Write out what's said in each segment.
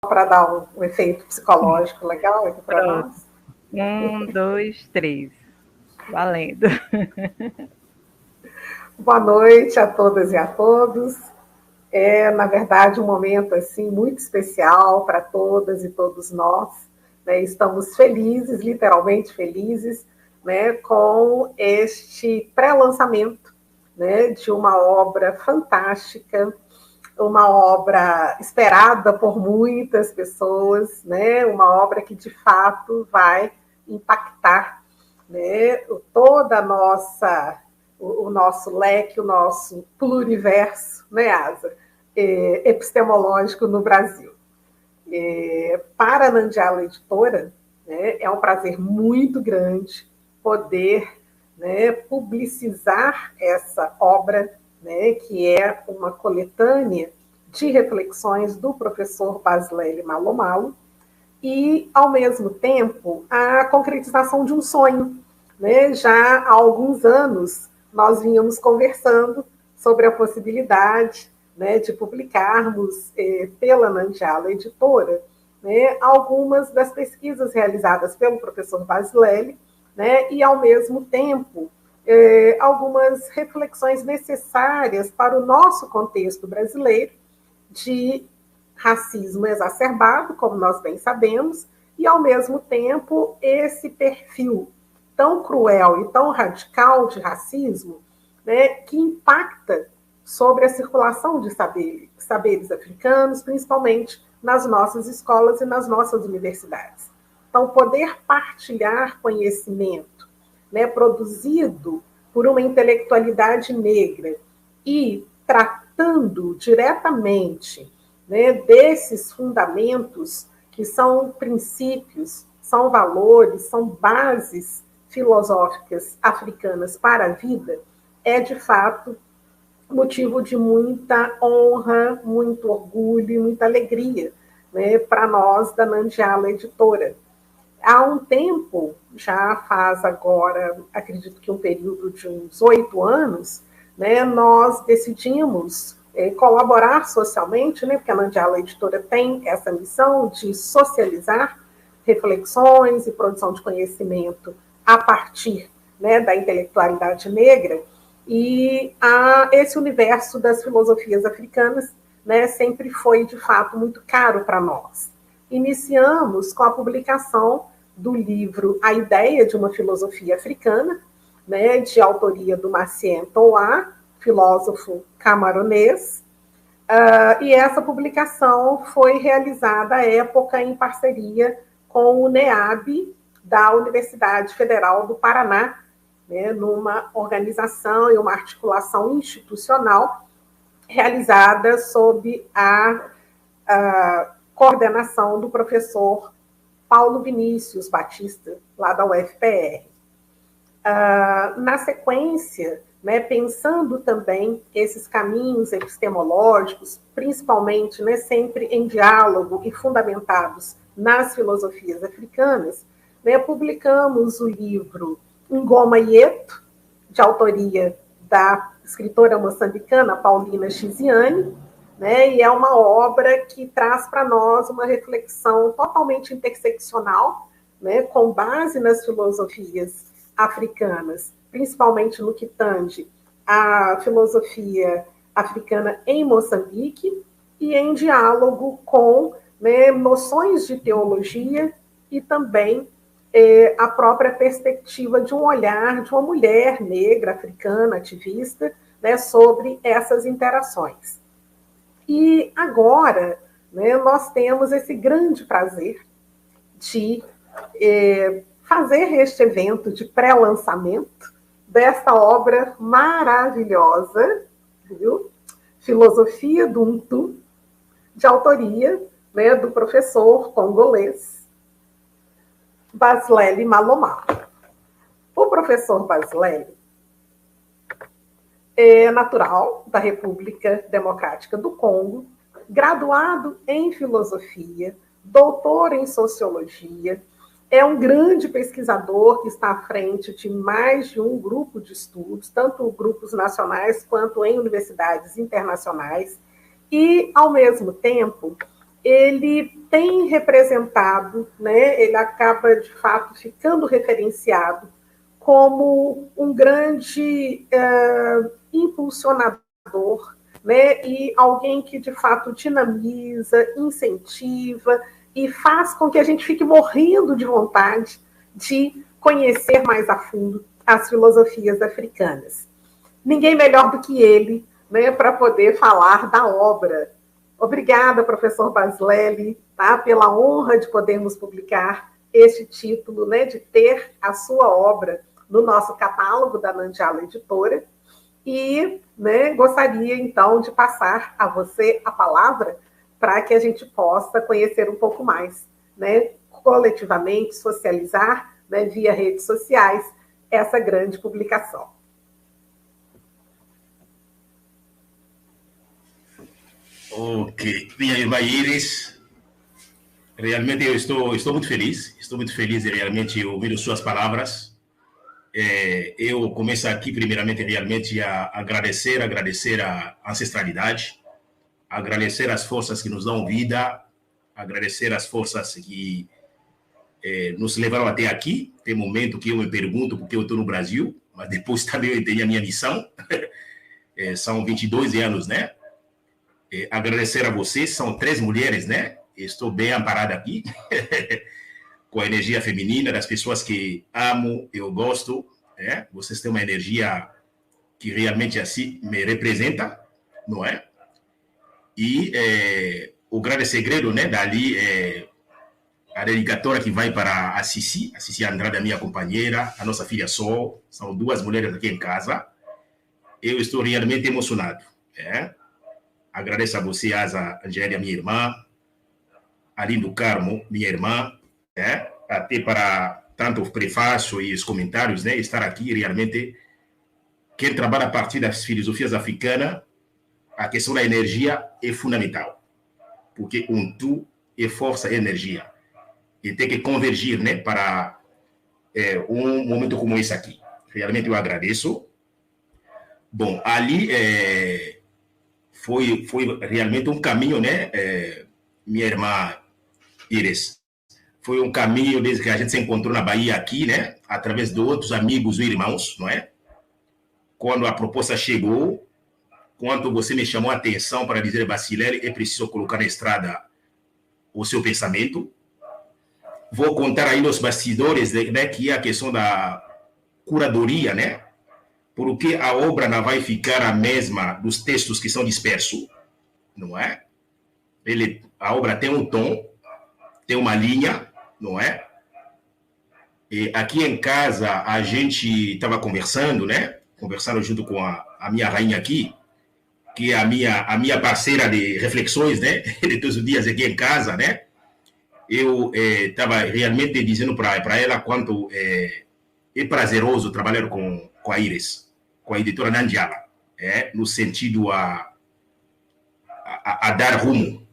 para dar um efeito psicológico legal aqui para nós? 1, 2, 3. Valendo. Boa noite a todas e a todos. É, na verdade, um momento assim muito especial para todas e todos nós. Né? Estamos felizes, literalmente felizes, né, com este pré-lançamento, né, de uma obra fantástica, uma obra esperada por muitas pessoas, né, uma obra que de fato vai impactar, né, toda a nossa, o nosso leque, o nosso pluriverso, né, Asa, epistemológico no Brasil. Para a Nandiala Editora, né, é um prazer muito grande poder, né, publicizar essa obra, né, que é uma coletânea de reflexões do professor Baslele Malomalo, e, ao mesmo tempo, a concretização de um sonho. Né? Já há alguns anos, nós vínhamos conversando sobre a possibilidade, né, de publicarmos pela Nandiala Editora, né, algumas das pesquisas realizadas pelo professor Baslele, né, e, ao mesmo tempo, algumas reflexões necessárias para o nosso contexto brasileiro de racismo exacerbado, como nós bem sabemos, e, ao mesmo tempo, esse perfil tão cruel e tão radical de racismo, né, que impacta sobre a circulação de saberes africanos, principalmente nas nossas escolas e nas nossas universidades. Então, poder partilhar conhecimento, né, produzido por uma intelectualidade negra e tratando diretamente, né, desses fundamentos que são princípios, são valores, são bases filosóficas africanas para a vida, é de fato motivo de muita honra, muito orgulho e muita alegria, né, para nós da Nandiala Editora. Há um tempo, já faz agora, acredito que um período de uns 8 anos, né, nós decidimos colaborar socialmente, né, porque a Nandiala Editora tem essa missão de socializar reflexões e produção de conhecimento a partir, né, da intelectualidade negra, e esse universo das filosofias africanas, né, sempre foi, de fato, muito caro para nós. Iniciamos com a publicação do livro A Ideia de uma Filosofia Africana, né, de autoria do Macien Toa, filósofo camaronês, e essa publicação foi realizada à época em parceria com o NEAB da Universidade Federal do Paraná, né, numa organização e uma articulação institucional realizada sob a coordenação do professor Paulo Vinícius Batista, lá da UFPR. Na sequência, né, pensando também esses caminhos epistemológicos, principalmente, né, sempre em diálogo e fundamentados nas filosofias africanas, né, publicamos o livro Ngoma Yetu, de autoria da escritora moçambicana Paulina Chiziane, né, e é uma obra que traz para nós uma reflexão totalmente interseccional, né, com base nas filosofias africanas, principalmente no que tange à filosofia africana em Moçambique, e em diálogo com, né, noções de teologia e também a própria perspectiva de um olhar de uma mulher negra, africana, ativista, né, sobre essas interações. E agora, né, nós temos esse grande prazer de fazer este evento de pré-lançamento dessa obra maravilhosa, viu? Filosofia do Ubuntu, de autoria, né, do professor congolês Baslele Malomalo. O professor Baslele é natural da República Democrática do Congo, graduado em filosofia, doutor em sociologia, é um grande pesquisador que está à frente de mais de um grupo de estudos, tanto grupos nacionais quanto em universidades internacionais, e, ao mesmo tempo, ele tem representado, né, ele acaba, de fato, ficando referenciado como um grande impulsionador, né, e alguém que, de fato, dinamiza, incentiva e faz com que a gente fique morrendo de vontade de conhecer mais a fundo as filosofias africanas. Ninguém melhor do que ele, né, para poder falar da obra. Obrigada, professor Basleli, tá, pela honra de podermos publicar este título, né, de ter a sua obra no nosso catálogo da Nandiala Editora. E, né, gostaria, então, de passar a você a palavra para que a gente possa conhecer um pouco mais, né, coletivamente, socializar, né, via redes sociais, essa grande publicação. Ok, minha irmã Iris, realmente eu estou muito feliz de realmente ouvir suas palavras. Eu começo aqui primeiramente realmente a agradecer a ancestralidade, agradecer as forças que nos dão vida, agradecer as forças que nos levaram até aqui. Tem momento que eu me pergunto por que eu estou no Brasil, mas depois também eu entendi a minha missão. São 22 anos, né? Agradecer a vocês, são 3 mulheres, né? Estou bem amparado aqui, com a energia feminina das pessoas que amo, eu gosto, né? Vocês têm uma energia que realmente assim me representa, não é? E o grande segredo, né, dali é a dedicatória que vai para a Cici Andrade, a minha companheira, a nossa filha Sol, são 2 mulheres aqui em casa. Eu estou realmente emocionado, né? Agradeço a você, Asa Angélia, minha irmã, Alindo Carmo, minha irmã, né? Até para tanto o prefácio e os comentários, né? Estar aqui realmente, quem trabalha a partir das filosofias africanas, a questão da energia é fundamental, porque tu é força e energia, e tem que convergir, né? Para um momento como esse aqui. Realmente eu agradeço. Bom, ali foi realmente um caminho, né? Minha irmã Iris, foi um caminho desde que a gente se encontrou na Bahia aqui, né? Através de outros amigos e irmãos, não é? Quando a proposta chegou, quando você me chamou a atenção para dizer, Basilele, é preciso colocar na estrada o seu pensamento. Vou contar aí nos bastidores, né, que é a questão da curadoria, né? Porque a obra não vai ficar a mesma dos textos que são dispersos, não é? A obra tem um tom, tem uma linha, não é? E aqui em casa a gente estava conversando, né? Conversando junto com a minha rainha aqui, que é a minha parceira de reflexões, né? De todos os dias aqui em casa, né? Eu estava realmente dizendo para ela quanto é prazeroso trabalhar com a Iris, com a editora Nandiala, no sentido a dar rumo.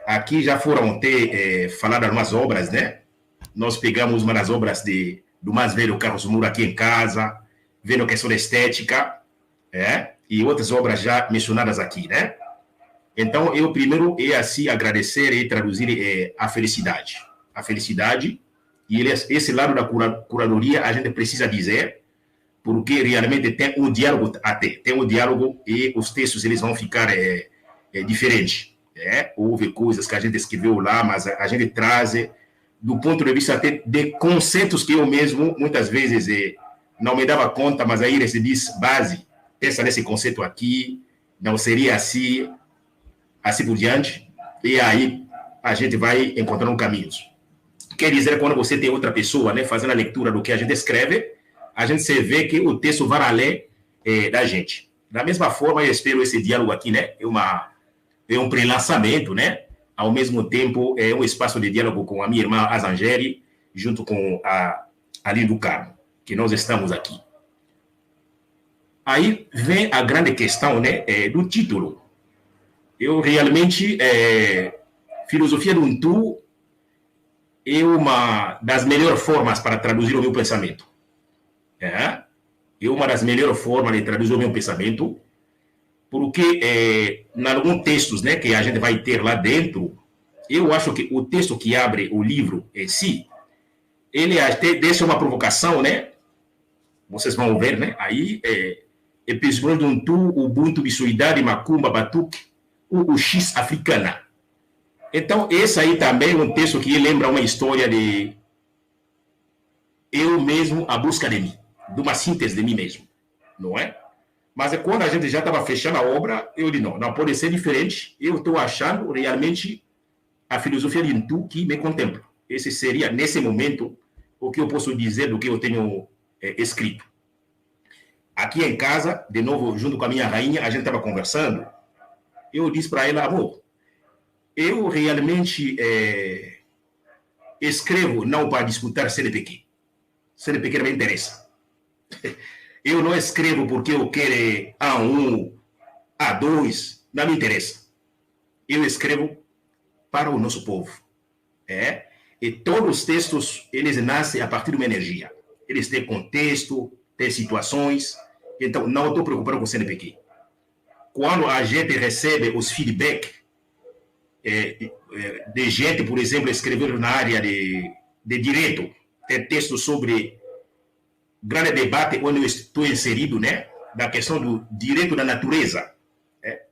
Aqui já foram ter faladas umas obras, né? Nós pegamos uma das obras do mais velho Carlos Moura aqui em casa, vendo a questão da estética, e outras obras já mencionadas aqui, né? Então, eu primeiro assim agradecer e traduzir a felicidade. A felicidade, e esse lado da curadoria a gente precisa dizer, porque realmente tem um diálogo tem um diálogo e os textos eles vão ficar diferentes. Houve coisas que a gente escreveu lá, mas a gente traz do ponto de vista até de conceitos que eu mesmo, muitas vezes, não me dava conta, mas aí ele diz, base, pensa nesse conceito aqui, não seria assim por diante, e aí a gente vai encontrando caminhos. Quer dizer, quando você tem outra pessoa, né, fazendo a leitura do que a gente escreve, a gente se vê que o texto vai além da gente. Da mesma forma, eu espero esse diálogo aqui, né, é um pré-lançamento, né, ao mesmo tempo é um espaço de diálogo com a minha irmã Azangeri, junto com a Lindo Carmo, que nós estamos aqui. Aí vem a grande questão, né, do título. Eu realmente, filosofia do Ubuntu é uma das melhores formas para traduzir o meu pensamento. É uma das melhores formas de traduzir o meu pensamento, porque em alguns textos, né, que a gente vai ter lá dentro, eu acho que o texto que abre o livro em si, ele até deixa uma provocação, né? Vocês vão ver, né? Aí, episódio um tu, Ubuntu, Bisuidade, Macumba, Batuque, o X africana. Então, esse aí também é um texto que lembra uma história de eu mesmo, a busca de mim, de uma síntese de mim mesmo, não é? Mas quando a gente já estava fechando a obra, eu disse, não pode ser diferente, eu estou achando realmente a filosofia de Ntu que me contempla. Esse seria, nesse momento, o que eu posso dizer do que eu tenho escrito. Aqui em casa, de novo, junto com a minha rainha, a gente estava conversando, eu disse para ela, amor, eu realmente escrevo não para disputar CNPq. CNPq não me interessa. Eu não escrevo porque eu quero A1, A2, não me interessa. Eu escrevo para o nosso povo. E todos os textos, eles nascem a partir de uma energia. Eles têm contexto, têm situações. Então, não estou preocupado com o CNPq. Quando a gente recebe os feedback de gente, por exemplo, escrevendo na área de direito, tem texto sobre grande debate onde eu estou inserido, né, da questão do direito da natureza.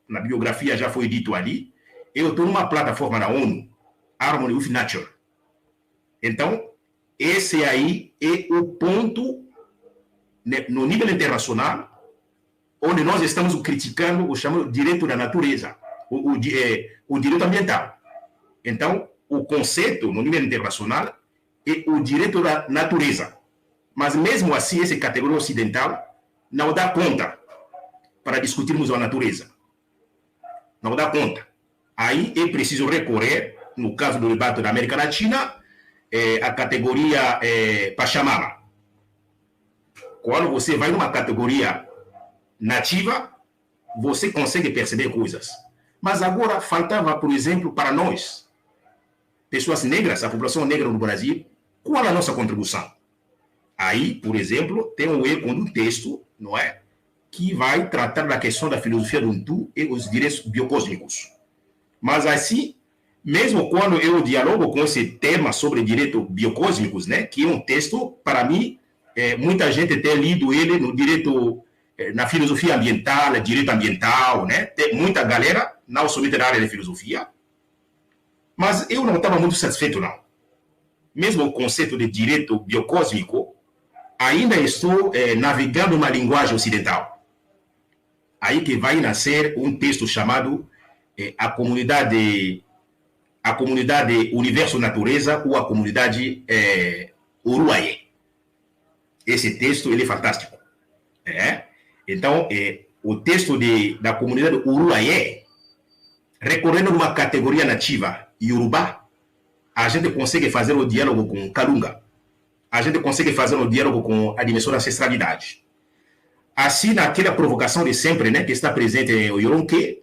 Na biografia já foi dito ali. Eu estou numa plataforma na ONU, Harmony with Nature. Então, esse aí é o ponto, né, no nível internacional, onde nós estamos criticando o chamado direito da natureza, o direito ambiental. Então, o conceito no nível internacional é o direito da natureza. Mas mesmo assim, essa categoria ocidental não dá conta para discutirmos a natureza. Não dá conta. Aí é preciso recorrer, no caso do debate da América Latina, a categoria Pachamama. Quando você vai numa categoria nativa, você consegue perceber coisas. Mas agora faltava, por exemplo, para nós, pessoas negras, a população negra no Brasil, qual a nossa contribuição? Aí, por exemplo, tem um eco do texto, não é? Que vai tratar da questão da filosofia do Ntu e os direitos biocósmicos. Mas assim, mesmo quando eu dialogo com esse tema sobre direitos biocósmicos, né? Que é um texto, para mim, muita gente tem lido ele no direito, na filosofia ambiental, direito ambiental, né? Tem muita galera, não somente na área de filosofia. Mas eu não estava muito satisfeito, não. Mesmo o conceito de direito biocósmico, ainda estou navegando uma linguagem ocidental. Aí que vai nascer um texto chamado a comunidade Universo Natureza ou a comunidade Uruaê. Esse texto ele é fantástico. Então, o texto da comunidade Uruaê, recorrendo a uma categoria nativa Yorubá, a gente consegue fazer o diálogo com Kalunga. A gente consegue fazer o diálogo com a dimensão da ancestralidade. Assim, naquela provocação de sempre, né, que está presente em Yoronke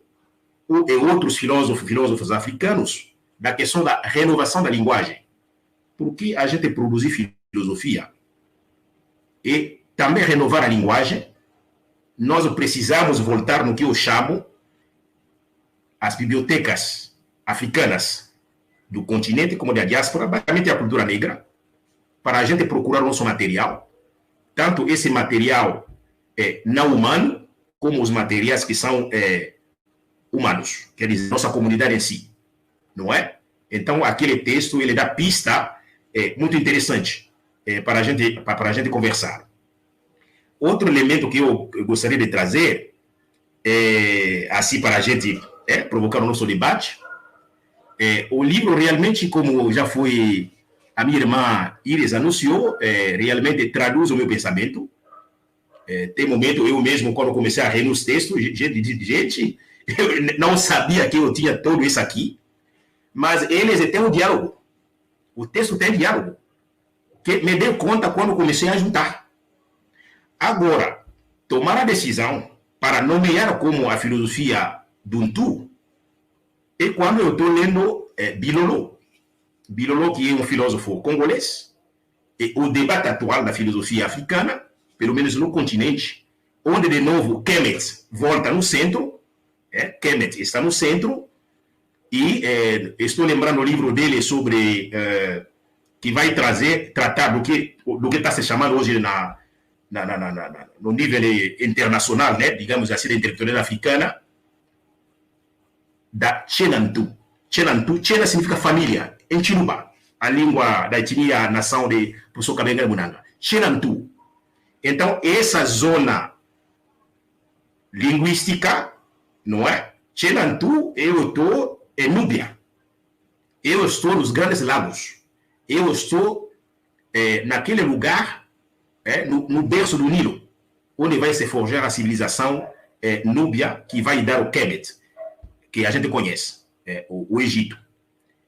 e outros filósofos africanos, da questão da renovação da linguagem. Porque a gente produzir filosofia e também renovar a linguagem, nós precisamos voltar no que eu chamo as bibliotecas africanas do continente, como da diáspora, basicamente a cultura negra, para a gente procurar o nosso material, tanto esse material não humano, como os materiais que são humanos, quer dizer, nossa comunidade em si, não é? Então, aquele texto, ele dá pista muito interessante para a gente conversar. Outro elemento que eu gostaria de trazer, assim, para a gente provocar o nosso debate, o livro realmente, como já foi a minha irmã Iris anunciou, realmente traduz o meu pensamento. Tem momento, eu mesmo, quando comecei a ler nos textos, gente, eu não sabia que eu tinha tudo isso aqui, mas eles têm um diálogo. O texto tem diálogo, que me dei conta quando comecei a juntar. Agora, tomar a decisão para nomear como a filosofia do Ntu é quando eu estou lendo Bilolo. Bilolo, que é um filósofo congolês, e o debate atual da filosofia africana, pelo menos no continente, onde, de novo, Kemet volta no centro, Kemet está no centro, E estou lembrando o livro dele sobre que vai tratar do que está se chamando hoje no nível internacional, né, digamos assim, da intelectualidade africana, da Chenantu. Chenantu, Chena significa família, em Chiluba, a língua da etnia, nação de Pusocabenga e Munanga. Chenantu. Então, essa zona linguística, não é? Chenantu, eu estou em Núbia. Eu estou nos Grandes Lagos. Eu estou naquele lugar, no berço do Nilo, onde vai se forjar a civilização núbia, que vai dar o Kemet, que a gente conhece, o Egito.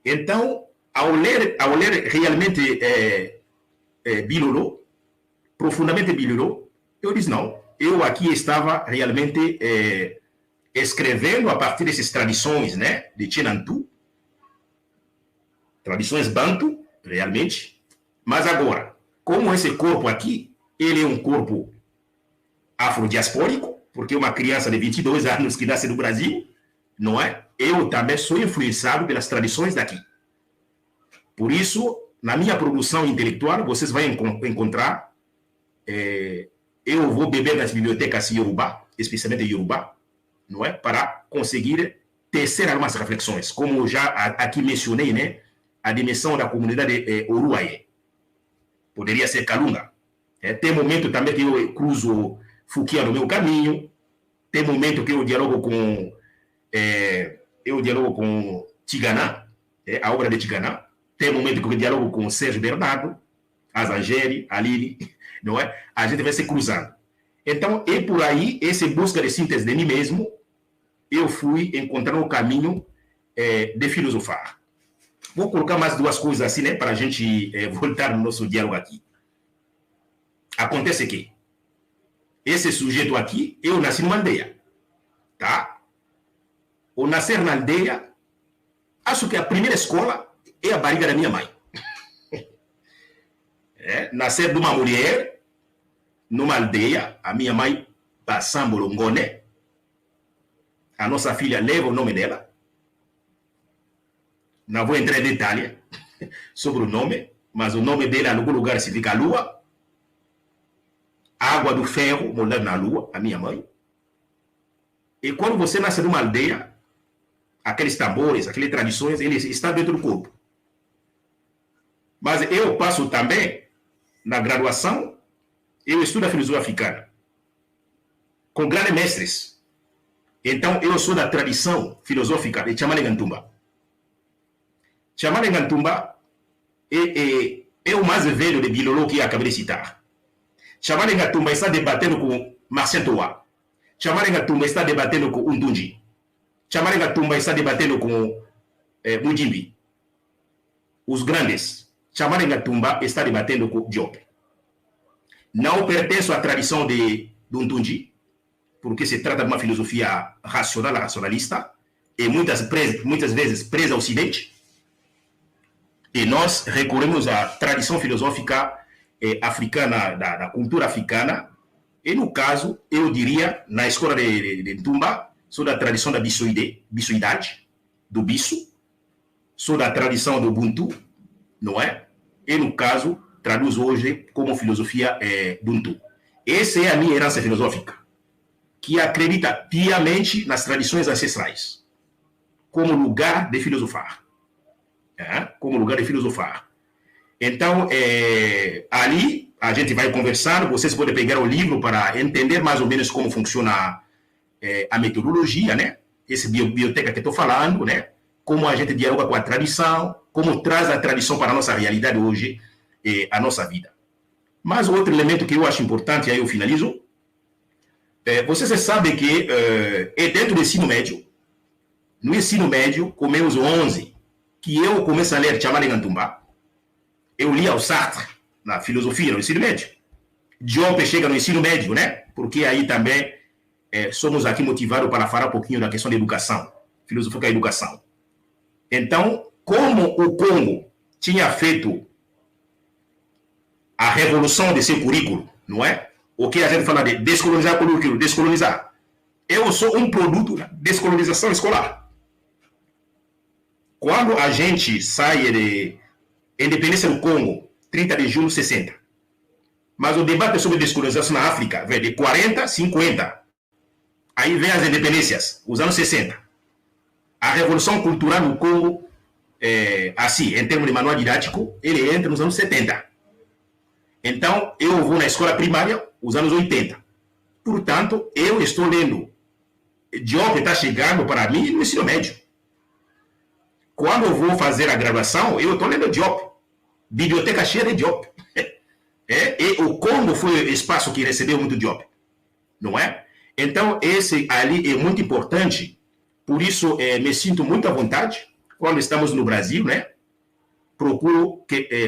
Então, ao ler realmente Bilolo, profundamente Bilolo, eu disse, não, eu aqui estava realmente escrevendo a partir dessas tradições, né, de Chenantu, tradições bantu, realmente, mas agora, como esse corpo aqui, ele é um corpo afrodiaspórico, porque uma criança de 22 anos que nasce no Brasil, não é? Eu também sou influenciado pelas tradições daqui. Por isso, na minha produção intelectual, vocês vão encontrar, eu vou beber nas bibliotecas Yorubá, especialmente Yorubá, não é? Para conseguir tecer algumas reflexões, como já aqui mencionei, né? A dimensão da comunidade Oruaie. Poderia ser Kalunga. Tem momento também que eu cruzo Fuquia no meu caminho, tem momento que eu dialogo com Tigana, a obra de Tigana, tem momento que eu dialogo com Sérgio Bernardo, Azangeri, Alili, não é? A gente vai se cruzando. Então, e por aí, essa busca de síntese de mim mesmo, eu fui encontrando o caminho de filosofar. Vou colocar mais duas coisas assim, né, para a gente voltar no nosso diálogo aqui. Acontece que esse sujeito aqui, eu nasci numa aldeia, tá? Ao nascer na aldeia, acho que a primeira escola é a barriga da minha mãe. Nascer de uma mulher, numa aldeia, a minha mãe, Passambo Longone, a nossa filha leva o nome dela. Não vou entrar em detalhe sobre o nome, mas o nome dela em algum lugar significa lua. Água do ferro molhada na lua, a minha mãe. E quando você nasce numa aldeia, aqueles tambores, aquelas tradições, eles estão dentro do corpo. Mas eu passo também, na graduação, eu estudo a filosofia africana, com grandes mestres. Então, eu sou da tradição filosófica de Chamale Ngantumba. Chamale Ngantumba é o mais velho de Bilolo que eu acabei de citar. Chamale Ngantumba está debatendo com Marcel Toa. Chamale Ngantumba está debatendo com Undunji. Chamale Ngantumba está debatendo com Mujimbi. Os grandes. Chamale Ngantumba está debatendo com Diop. Não pertenço à tradição de Undunji, porque se trata de uma filosofia racional, racionalista, e muitas vezes presa ao Ocidente. E nós recorremos à tradição filosófica africana, da cultura africana, e no caso, eu diria, na escola de Ntumba, sou da tradição da bissuidade, do bisso, sou da tradição do Ubuntu, não é? E no caso, traduzo hoje como filosofia Ubuntu. Essa é a minha herança filosófica, que acredita piamente nas tradições ancestrais, como lugar de filosofar. Como lugar de filosofar. Então, ali a gente vai conversando, vocês podem pegar o livro para entender mais ou menos como funciona a metodologia, né? Essa biblioteca que estou falando, né? Como a gente dialoga com a tradição, como traz a tradição para a nossa realidade hoje, a nossa vida. Mas outro elemento que eu acho importante, aí eu finalizo, vocês sabem que dentro do ensino médio, no ensino médio, com meus 11, que eu comecei a ler Chamale Ngantumba, eu li ao Sartre, na filosofia, no ensino médio. Diop chega no ensino médio, né? Porque aí também somos aqui motivados para falar um pouquinho da questão da educação, filosofia da educação. Então, como o Congo tinha feito a revolução de seu currículo, não é? O que a gente fala de descolonizar currículo, descolonizar. Eu sou um produto da descolonização escolar. Quando a gente sai de independência do Congo, 30 de julho de 60, mas o debate sobre descolonização na África vem de 40, 50. Aí vem as independências, os anos 60. A revolução cultural no Congo, assim, em termos de manual didático, ele entra nos anos 70. Então, eu vou na escola primária, os anos 80. Portanto, eu estou lendo. Diop está chegando para mim no ensino médio. Quando eu vou fazer a graduação, eu estou lendo Diop. Biblioteca cheia de Diop. E o Congo foi o espaço que recebeu muito Diop. Não é? Então, esse ali é muito importante. Por isso, me sinto muito à vontade. Quando estamos no Brasil, né? Procuro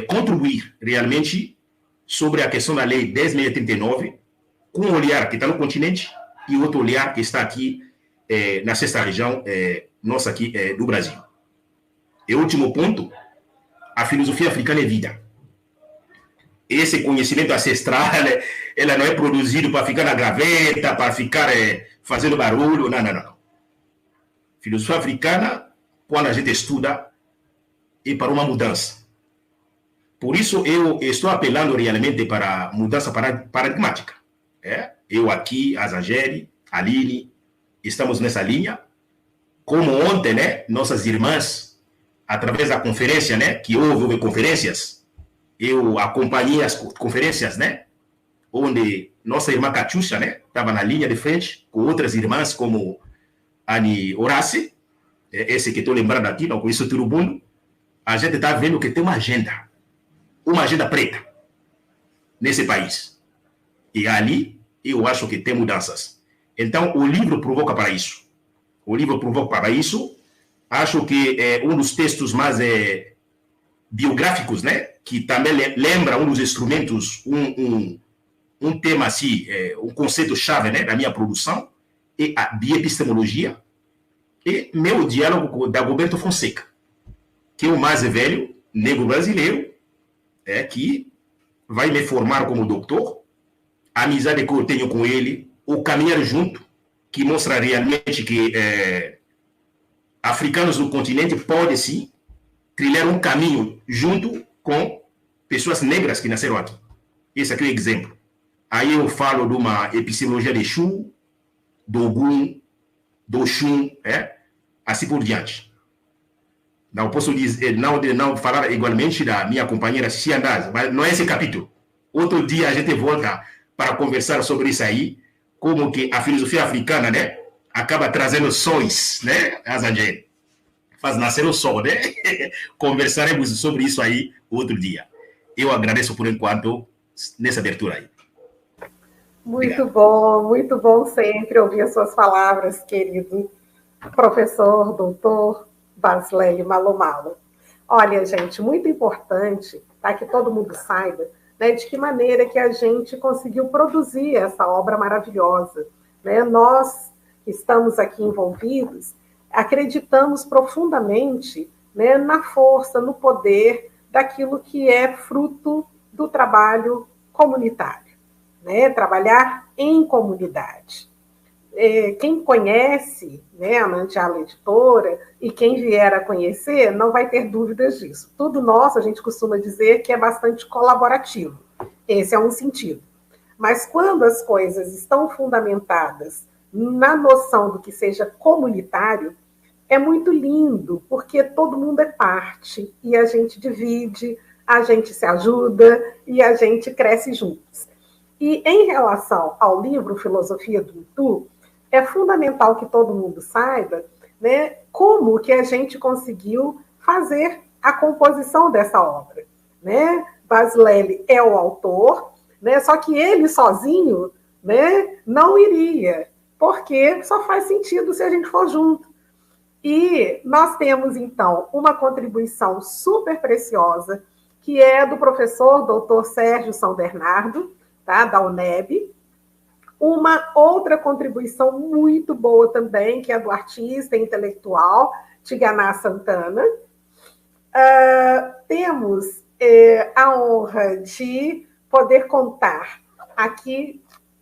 contribuir realmente sobre a questão da Lei 10.639, com um olhar que está no continente e outro olhar que está aqui na sexta região nossa aqui do Brasil. E último ponto, a filosofia africana é vida. Esse conhecimento ancestral, ela não é produzido para ficar na gaveta, para ficar fazendo barulho, não. Filosofia africana, quando a gente estuda, é para uma mudança. Por isso, eu estou apelando realmente para mudança paradigmática. Eu aqui, a Zangeri, a Aline, estamos nessa linha. Como ontem, né, nossas irmãs, através da conferência, né, que houve conferências, eu acompanhei as conferências, né, onde nossa irmã Catiuxa, né, estava na linha de frente, com outras irmãs, como Ani Horace, esse que estou lembrando aqui, não conheço todo mundo. A gente está vendo que tem uma agenda preta nesse país. E ali eu acho que tem mudanças. Então, o livro provoca para isso. Acho que é um dos textos mais biográficos, né? Que também lembra um dos instrumentos, um tema assim, um conceito-chave, né, da minha produção, é a biepistemologia e meu diálogo com Dagoberto Fonseca, que é o mais velho negro brasileiro, que vai me formar como doutor, a amizade que eu tenho com ele, o caminhar junto, que mostra realmente que africanos do continente podem, sim, trilhar um caminho junto com pessoas negras que nasceram aqui. Esse aqui é o exemplo. Aí eu falo de uma epistemologia de Exu, do Ogum, do Oxum, assim por diante. Não posso dizer, não falar igualmente da minha companheira Ciandaz, mas não é esse capítulo. Outro dia a gente volta para conversar sobre isso aí, como que a filosofia africana, né, acaba trazendo sons, né, Azangeli? Faz nascer o sol, né? Conversaremos sobre isso aí outro dia. Eu agradeço por enquanto nessa abertura aí. Muito bom sempre ouvir as suas palavras, querido professor, doutor Basley Malomalo. Olha, gente, muito importante, tá, que todo mundo saiba, né, de que maneira que a gente conseguiu produzir essa obra maravilhosa. Né? Nós que estamos aqui envolvidos, acreditamos profundamente, né, na força, no poder daquilo que é fruto do trabalho comunitário, né? Trabalhar em comunidade. Quem conhece, né, a Mantiala Editora, e quem vier a conhecer, não vai ter dúvidas disso. Tudo nosso, a gente costuma dizer que é bastante colaborativo. Esse é um sentido. Mas quando as coisas estão fundamentadas na noção do que seja comunitário, é muito lindo, porque todo mundo é parte, e a gente divide, a gente se ajuda, e a gente cresce juntos. E em relação ao livro Filosofia do Hutu, é fundamental que todo mundo saiba, né, como que a gente conseguiu fazer a composição dessa obra. Né? Basley é o autor, né, só que ele sozinho, né, não iria, porque só faz sentido se a gente for junto. E nós temos, então, uma contribuição super preciosa, que é do professor doutor Sérgio São Bernardo, tá, da UNEB. Uma outra contribuição muito boa também, que é do artista intelectual Tiganá Santana. Temos a honra de poder contar aqui,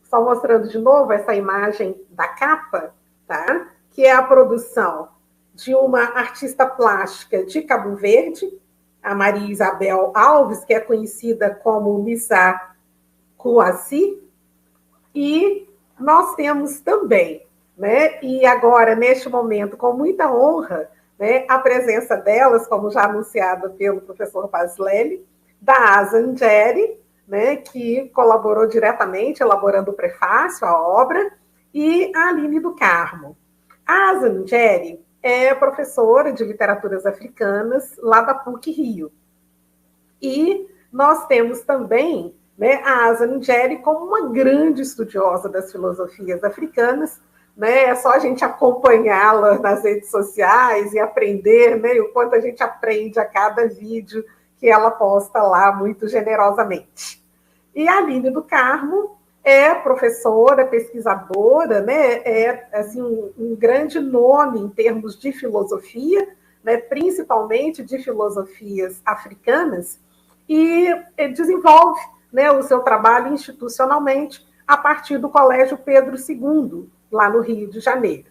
só mostrando de novo essa imagem da capa, tá? Que é a produção de uma artista plástica de Cabo Verde, a Maria Isabel Alves, que é conhecida como Missa Kouassi, e nós temos também, né, e agora, neste momento, com muita honra, né, a presença delas, como já anunciada pelo professor Basilele, da Asa Angeri, né, que colaborou diretamente, elaborando o prefácio à obra, e a Aline do Carmo. A Asa Angeri é professora de literaturas africanas lá da PUC Rio. E nós temos também, né, a Asa Angeri como uma grande estudiosa das filosofias africanas, né? É só a gente acompanhá-la nas redes sociais e aprender, né, o quanto a gente aprende a cada vídeo que ela posta lá muito generosamente. E a Aline do Carmo é professora, pesquisadora, né, é assim, um grande nome em termos de filosofia, né, principalmente de filosofias africanas, e desenvolve, né, o seu trabalho institucionalmente a partir do Colégio Pedro II, lá no Rio de Janeiro.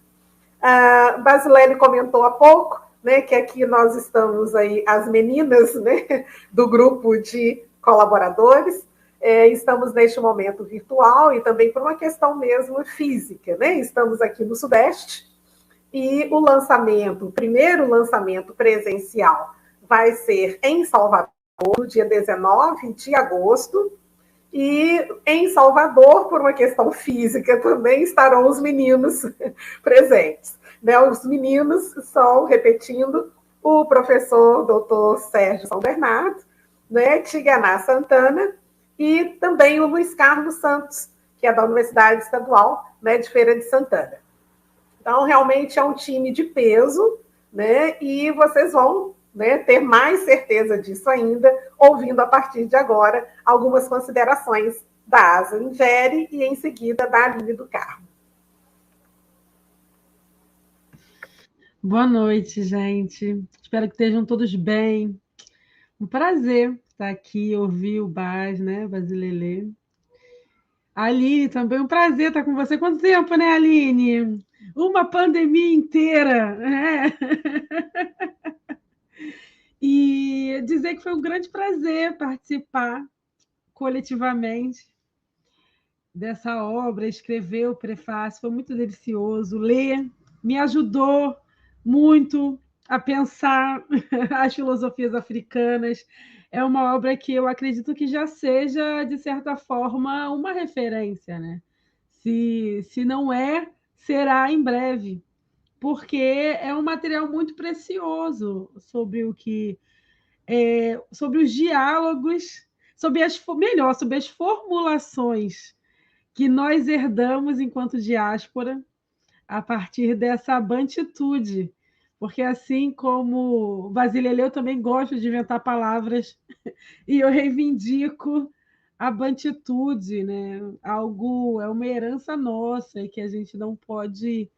A Basilele comentou há pouco, né, que aqui nós estamos aí, as meninas, né, do grupo de colaboradores, estamos neste momento virtual e também por uma questão mesmo física, né? Estamos aqui no Sudeste e o primeiro lançamento presencial vai ser em Salvador, no dia 19 de agosto, e em Salvador, por uma questão física também, estarão os meninos presentes. Né? Os meninos são, repetindo, o professor Dr. Sérgio São Bernardo, né? Tiganá Santana, e também o Luiz Carlos Santos, que é da Universidade Estadual, né, de Feira de Santana. Então, realmente é um time de peso, né, e vocês vão, né, ter mais certeza disso ainda, ouvindo a partir de agora algumas considerações da Asa Angeri e, em seguida, da Aline do Carmo. Boa noite, gente. Espero que estejam todos bem. Um prazer estar aqui, ouvir o Bas, né, Basilele. A Aline, também um prazer estar com você. Quanto tempo, né, Aline? Uma pandemia inteira, né? E dizer que foi um grande prazer participar coletivamente dessa obra, escrever o prefácio, foi muito delicioso. Ler me ajudou muito a pensar as filosofias africanas. É uma obra que eu acredito que já seja, de certa forma, uma referência, né? Se não é, será em breve, porque é um material muito precioso sobre o que sobre os diálogos, sobre as formulações que nós herdamos enquanto diáspora a partir dessa bantitude. Porque, assim como Basilele, eu também gosto de inventar palavras e eu reivindico a bantitude, né? Algo é uma herança nossa e que a gente não pode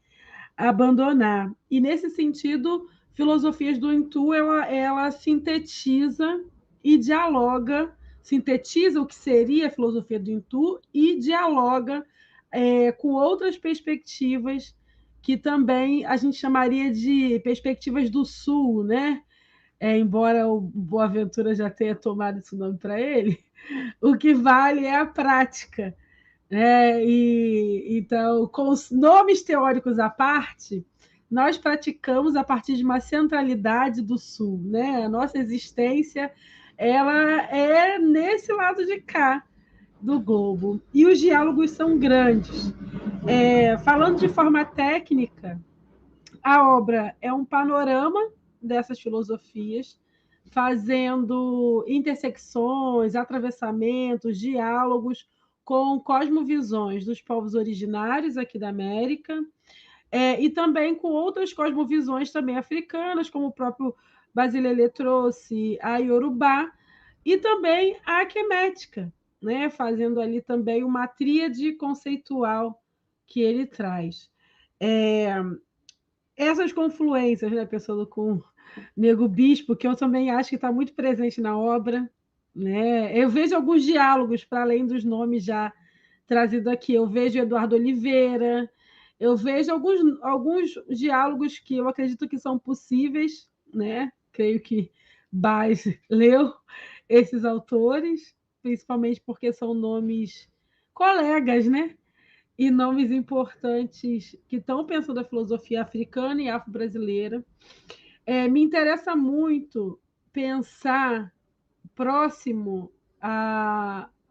abandonar. E, nesse sentido, Filosofias do Intu, ela sintetiza e dialoga, sintetiza o que seria a filosofia do Intu e dialoga com outras perspectivas que também a gente chamaria de perspectivas do Sul, né? Embora o Boaventura já tenha tomado esse nome para ele, o que vale é a prática. Então, com os nomes teóricos à parte, nós praticamos a partir de uma centralidade do Sul, né? A nossa existência ela é nesse lado de cá do globo. E os diálogos são grandes. Falando de forma técnica, a obra é um panorama dessas filosofias, fazendo intersecções, atravessamentos, diálogos com cosmovisões dos povos originários aqui da América, e também com outras cosmovisões também africanas, como o próprio Basilele trouxe, a Iorubá, e também a aquemética, né? Fazendo ali também uma tríade conceitual que ele traz. Essas confluências, né, pensando com Nego Bispo, que eu também acho que está muito presente na obra, né? Eu vejo alguns diálogos, para além dos nomes já trazidos aqui. Eu vejo Eduardo Oliveira, Eu vejo alguns diálogos que eu acredito que são possíveis, né? Creio que Baez leu esses autores, principalmente porque são nomes colegas, né? E nomes importantes que estão pensando a filosofia africana e afro-brasileira. Me interessa muito pensar próximo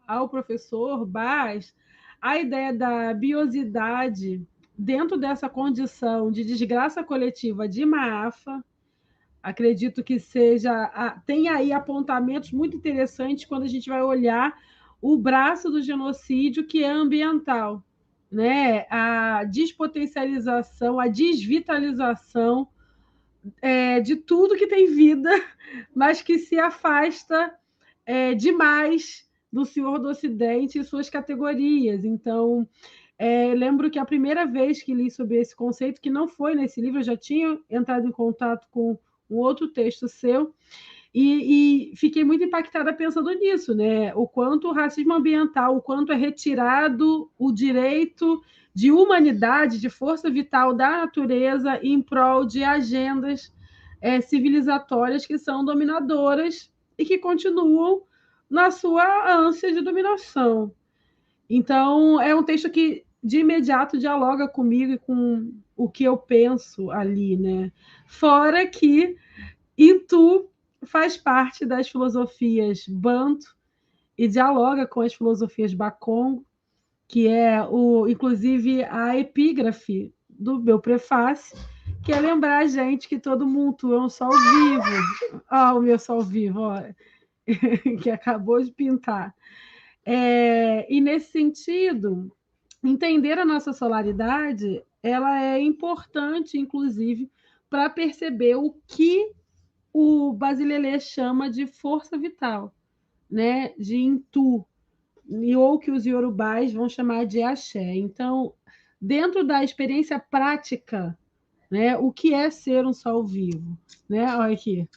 ao professor Baez a ideia da biosidade dentro dessa condição de desgraça coletiva de Maafa. Acredito que tem aí apontamentos muito interessantes quando a gente vai olhar o braço do genocídio, que é ambiental, né? A despotencialização, a desvitalização de tudo que tem vida, mas que se afasta demais do Senhor do Ocidente e suas categorias. Então, lembro que a primeira vez que li sobre esse conceito, que não foi nesse livro, eu já tinha entrado em contato com um outro texto seu, e fiquei muito impactada pensando nisso, né? O quanto o racismo ambiental, o quanto é retirado o direito de humanidade, de força vital da natureza em prol de agendas civilizatórias que são dominadoras e que continuam na sua ânsia de dominação. Então, é um texto que de imediato dialoga comigo e com o que eu penso ali, né? Fora que Intu faz parte das filosofias Banto e dialoga com as filosofias Bakongo, que é inclusive a epígrafe do meu prefácio, que é lembrar a gente que todo mundo é um sol vivo. O meu sol vivo, que acabou de pintar. E nesse sentido, entender a nossa solaridade, ela é importante, inclusive, para perceber o que o Basilele chama de força vital, né? De Intu, ou que os iorubás vão chamar de axé. Então, dentro da experiência prática, né, o que é ser um sol vivo? Né? Olha aqui.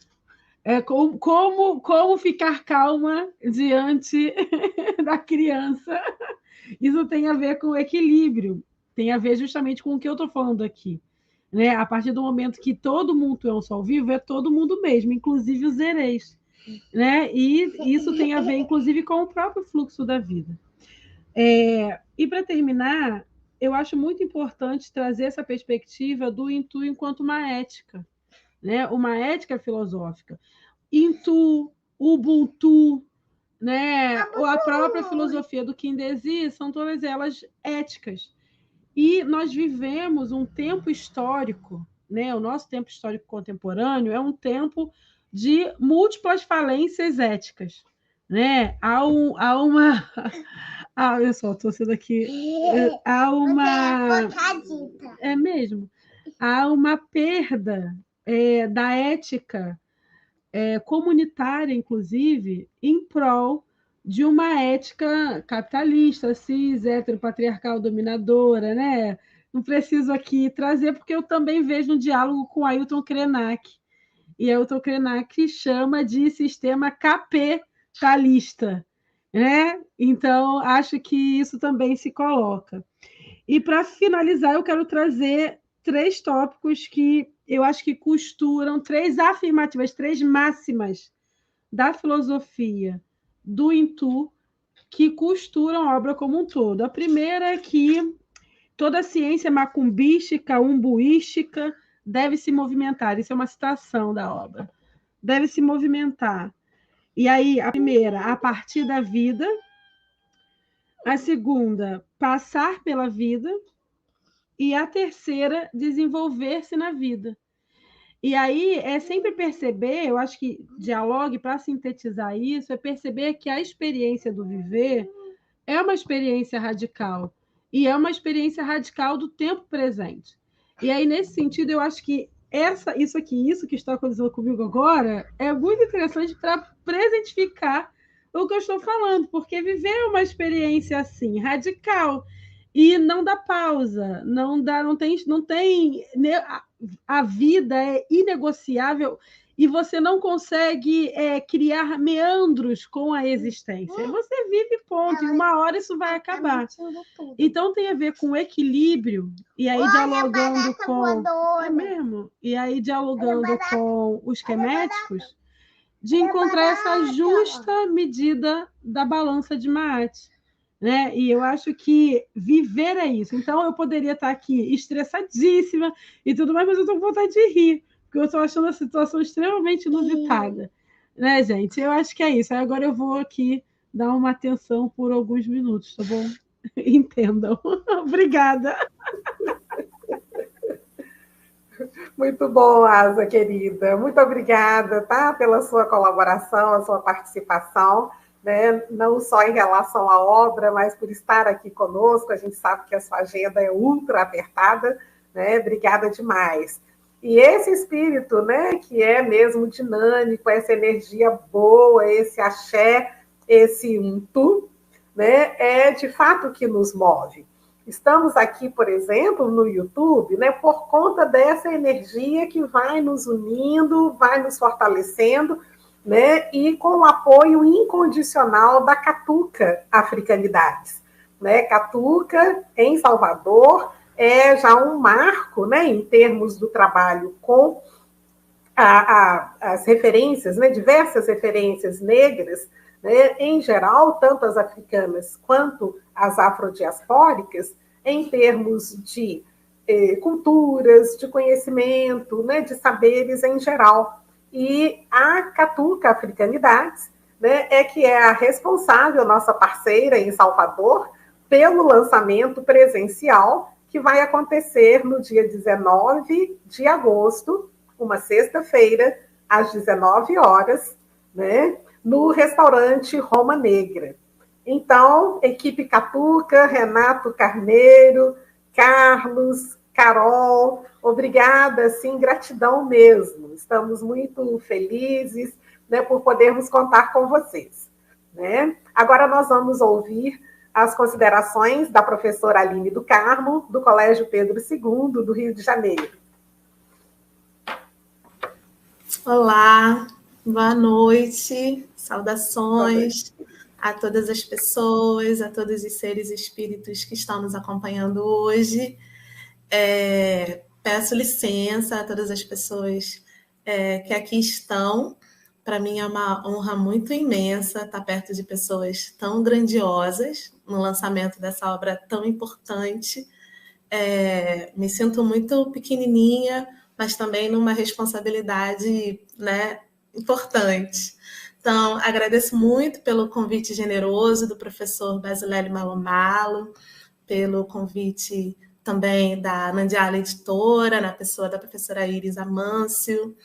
Como ficar calma diante da criança. Isso tem a ver com o equilíbrio, tem a ver justamente com o que eu estou falando aqui. Né? A partir do momento que todo mundo é um sol vivo, é todo mundo mesmo, inclusive os ereis. Né? E isso tem a ver, inclusive, com o próprio fluxo da vida. E, para terminar, eu acho muito importante trazer essa perspectiva do Intu enquanto uma ética, né? Uma ética filosófica. Intu, Ubuntu, né? Ou a própria filosofia do Kindesi, são todas elas éticas. E nós vivemos um tempo histórico, né? O nosso tempo histórico contemporâneo é um tempo de múltiplas falências éticas, né? Há uma... eu só estou sendo aqui... Há uma... É mesmo. Há uma perda da ética comunitária, inclusive, em prol de uma ética capitalista, cis, heteropatriarcal, dominadora, né? Não preciso aqui trazer, porque eu também vejo um diálogo com Ailton Krenak. E Ailton Krenak chama de sistema capitalista, né? Então, acho que isso também se coloca. E, para finalizar, eu quero trazer 3 tópicos que eu acho que costuram, 3 afirmativas, 3 máximas da filosofia do Intu que costuram a obra como um todo. A primeira é que toda ciência macumbística, umbuística, deve se movimentar. Isso é uma citação da obra. Deve se movimentar. E aí, a primeira, a partir da vida. A segunda, passar pela vida. E a terceira, desenvolver-se na vida. E aí é sempre perceber, eu acho que dialogue, para sintetizar isso, é perceber que a experiência do viver é uma experiência radical. E é uma experiência radical do tempo presente. E aí, nesse sentido, eu acho que isso que está acontecendo comigo agora, é muito interessante para presentificar o que eu estou falando, porque viver é uma experiência assim, radical. E não dá pausa, não tem a vida é inegociável e você não consegue criar meandros com a existência. Você vive, ponto, e uma hora isso vai acabar. Então tem a ver com equilíbrio, e aí dialogando com... É mesmo? E aí dialogando com os queméticos, de encontrar essa justa medida da balança de Maat. Né? E eu acho que viver é isso. Então eu poderia estar aqui estressadíssima e tudo mais, mas eu estou com vontade de rir, porque eu estou achando a situação extremamente inusitada. Né, gente? Eu acho que é isso. Aí agora eu vou aqui dar uma atenção por alguns minutos, tá bom? Entendam. Obrigada. Muito bom, Asa, querida. Muito obrigada, tá? Pela sua colaboração, a sua participação, né? Não só em relação à obra, mas por estar aqui conosco. A gente sabe que a sua agenda é ultra apertada, né? Obrigada demais. E esse espírito, né, que é mesmo dinâmico, essa energia boa, esse axé, esse untu, né, é de fato que nos move. Estamos aqui, por exemplo, no YouTube, né, por conta dessa energia que vai nos unindo, vai nos fortalecendo, né, e com o apoio incondicional da Catuca Africanidades. Né? Catuca, em Salvador, é já um marco, né, em termos do trabalho com as referências, né, diversas referências negras, né, em geral, tanto as africanas quanto as afrodiaspóricas, em termos de culturas, de conhecimento, né, de saberes em geral. E a Catuca Africanidades, né, é que é a responsável, nossa parceira em Salvador, pelo lançamento presencial que vai acontecer no dia 19 de agosto, uma sexta-feira, às 19 horas, né, no restaurante Roma Negra. Então, equipe Catuca, Renato Carneiro, Carlos, Carol, obrigada, sim, gratidão mesmo. Estamos muito felizes, né, por podermos contar com vocês. Né? Agora nós vamos ouvir as considerações da professora Aline do Carmo, do Colégio Pedro II, do Rio de Janeiro. Olá, boa noite, saudações a todas as pessoas, a todos os seres e espíritos que estão nos acompanhando hoje. Peço licença a todas as pessoas que aqui estão. Para mim é uma honra muito imensa estar perto de pessoas tão grandiosas no lançamento dessa obra tão importante. Me sinto muito pequenininha, mas também numa responsabilidade, né, importante. Então, agradeço muito pelo convite generoso do professor Basilélio Malomalo, pelo convite também da Nandiala Editora, na pessoa da professora Iris Amâncio.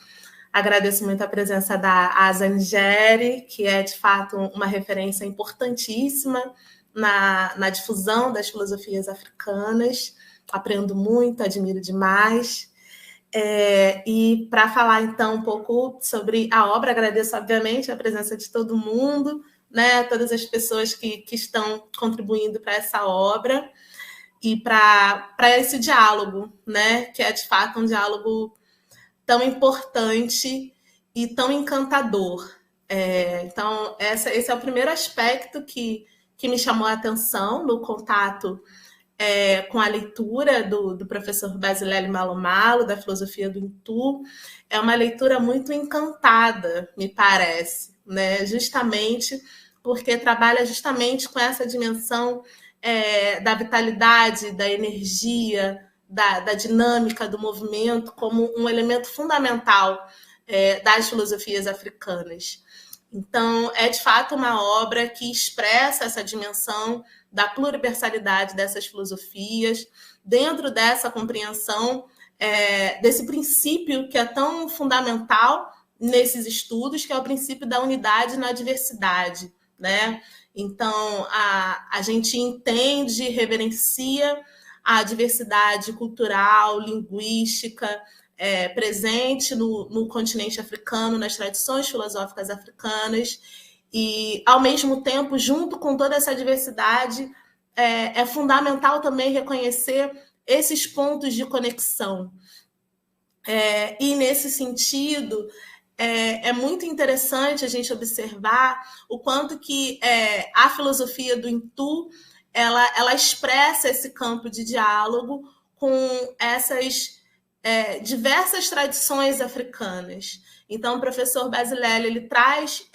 Agradeço muito a presença da Asa Ngeri, que é, de fato, uma referência importantíssima na difusão das filosofias africanas. Aprendo muito, admiro demais. E para falar, então, um pouco sobre a obra, agradeço, obviamente, a presença de todo mundo, né, todas as pessoas que estão contribuindo para essa obra e para esse diálogo, né, que é, de fato, um diálogo tão importante e tão encantador. Então, esse é o primeiro aspecto que me chamou a atenção no contato com a leitura do professor Basilélio Malomalo, da filosofia do Untu. É uma leitura muito encantada, me parece, né? Justamente porque trabalha justamente com essa dimensão da vitalidade, da energia, da dinâmica do movimento como um elemento fundamental das filosofias africanas. Então, é de fato uma obra que expressa essa dimensão da pluriversalidade dessas filosofias, dentro dessa compreensão desse princípio que é tão fundamental nesses estudos, que é o princípio da unidade na diversidade, né? Então, a gente entende, reverencia a diversidade cultural, linguística, presente no continente africano, nas tradições filosóficas africanas, e, ao mesmo tempo, junto com toda essa diversidade, é fundamental também reconhecer esses pontos de conexão. E, nesse sentido, é muito interessante a gente observar o quanto que a filosofia do Intu ela expressa esse campo de diálogo com essas diversas tradições africanas. Então, o professor Basilélio ele traz,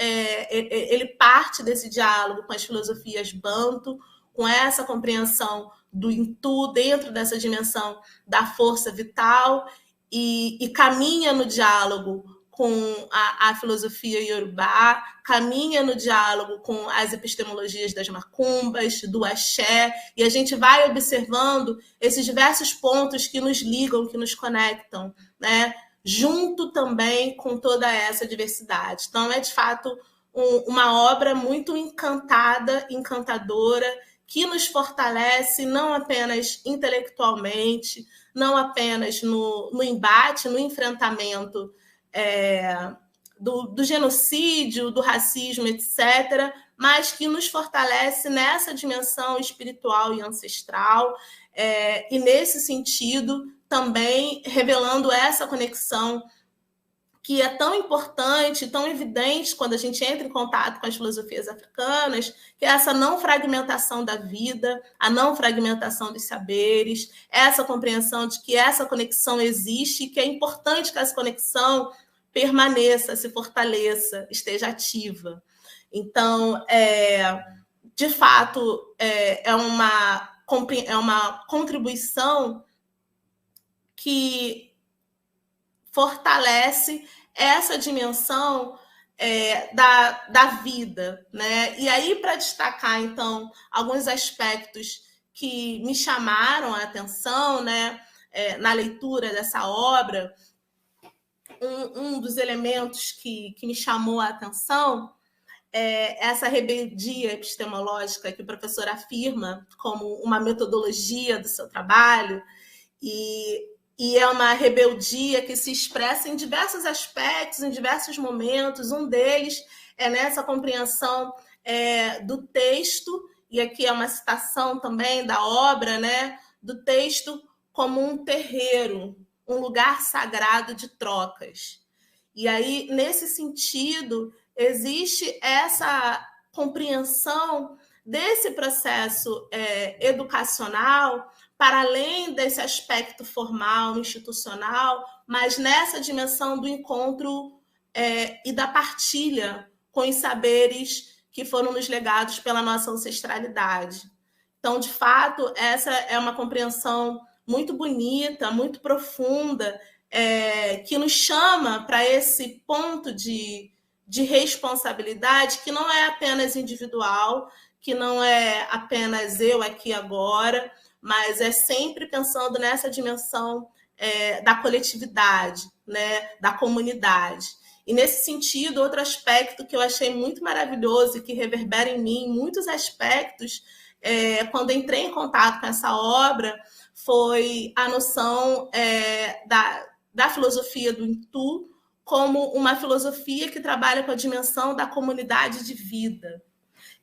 ele parte desse diálogo com as filosofias banto, com essa compreensão do Intu dentro dessa dimensão da força vital e caminha no diálogo com a filosofia iorubá, caminha no diálogo com as epistemologias das macumbas, do axé, e a gente vai observando esses diversos pontos que nos ligam, que nos conectam, né? Junto também com toda essa diversidade. Então, é de fato uma obra muito encantada, encantadora, que nos fortalece não apenas intelectualmente, não apenas no embate, no enfrentamento do genocídio, do racismo, etc., mas que nos fortalece nessa dimensão espiritual e ancestral, e nesse sentido também revelando essa conexão que é tão importante, tão evidente quando a gente entra em contato com as filosofias africanas, que é essa não fragmentação da vida, a não fragmentação dos saberes, essa compreensão de que essa conexão existe e que é importante que essa conexão permaneça, se fortaleça, esteja ativa. Então, de fato, é uma contribuição que fortalece essa dimensão da vida, né? E aí, para destacar, então, alguns aspectos que me chamaram a atenção, né, na leitura dessa obra, um dos elementos que me chamou a atenção é essa rebeldia epistemológica que o professor afirma como uma metodologia do seu trabalho, e é uma rebeldia que se expressa em diversos aspectos, em diversos momentos. Um deles é nessa compreensão do texto, e aqui é uma citação também da obra, né, do texto como um terreiro, um lugar sagrado de trocas. E aí, nesse sentido, existe essa compreensão desse processo educacional para além desse aspecto formal, institucional, mas nessa dimensão do encontro e da partilha com os saberes que foram nos legados pela nossa ancestralidade. Então, de fato, essa é uma compreensão muito bonita, muito profunda, que nos chama para esse ponto de responsabilidade que não é apenas individual, que não é apenas eu aqui agora, mas é sempre pensando nessa dimensão da coletividade, né, da comunidade. E, nesse sentido, outro aspecto que eu achei muito maravilhoso e que reverbera em mim muitos aspectos, quando entrei em contato com essa obra, foi a noção da filosofia do Intu como uma filosofia que trabalha com a dimensão da comunidade de vida.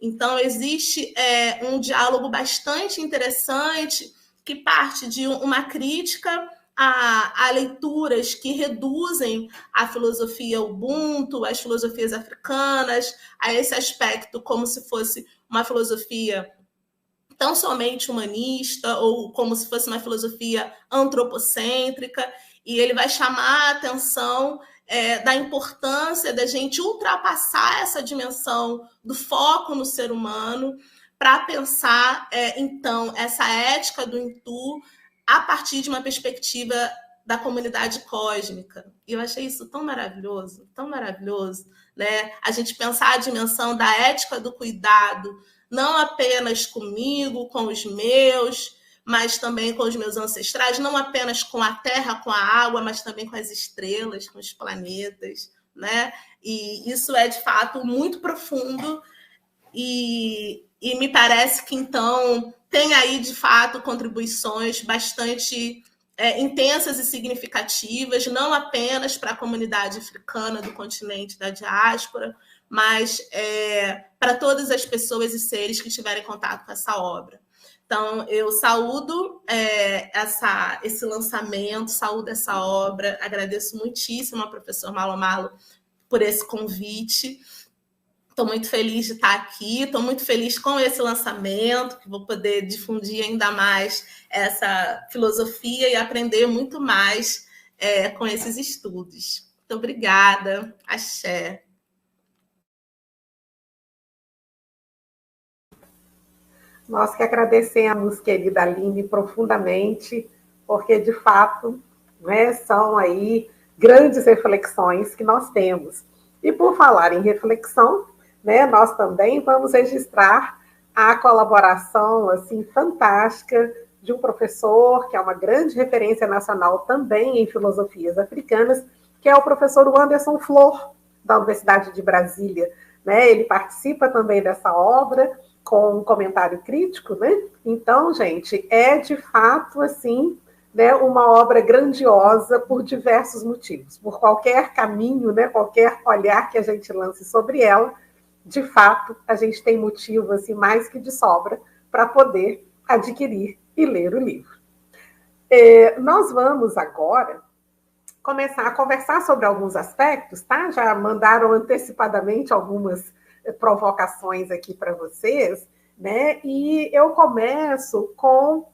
Então, existe um diálogo bastante interessante que parte de uma crítica a leituras que reduzem a filosofia Ubuntu, as filosofias africanas, a esse aspecto como se fosse uma filosofia tão somente humanista ou como se fosse uma filosofia antropocêntrica, e ele vai chamar a atenção da importância da gente ultrapassar essa dimensão do foco no ser humano para pensar, então, essa ética do Intu a partir de uma perspectiva da comunidade cósmica. E eu achei isso tão maravilhoso, né? A gente pensar a dimensão da ética do cuidado, não apenas comigo, com os meus, mas também com os meus ancestrais, não apenas com a terra, com a água, mas também com as estrelas, com os planetas, né? E isso é, de fato, muito profundo e me parece que, então, tem aí, de fato, contribuições bastante intensas e significativas, não apenas para a comunidade africana do continente da diáspora, mas para todas as pessoas e seres que tiverem contato com essa obra. Então, eu saúdo esse lançamento, saúdo essa obra, agradeço muitíssimo ao professor Malo Malo por esse convite. Estou muito feliz de estar aqui, estou muito feliz com esse lançamento, que vou poder difundir ainda mais essa filosofia e aprender muito mais com esses estudos. Muito obrigada. Axé. Nós que agradecemos, querida Aline, profundamente, porque, de fato, né, são aí grandes reflexões que nós temos. E, por falar em reflexão, né, nós também vamos registrar a colaboração assim, fantástica de um professor, que é uma grande referência nacional também em filosofias africanas, que é o professor Anderson Flor, da Universidade de Brasília. Né? Ele participa também dessa obra, com um comentário crítico, né? Então, gente, é de fato assim, né, uma obra grandiosa por diversos motivos, por qualquer caminho, né, qualquer olhar que a gente lance sobre ela, de fato, a gente tem motivo assim mais que de sobra para poder adquirir e ler o livro. Nós vamos agora começar a conversar sobre alguns aspectos, tá? Já mandaram antecipadamente algumas provocações aqui para vocês, né? E eu começo com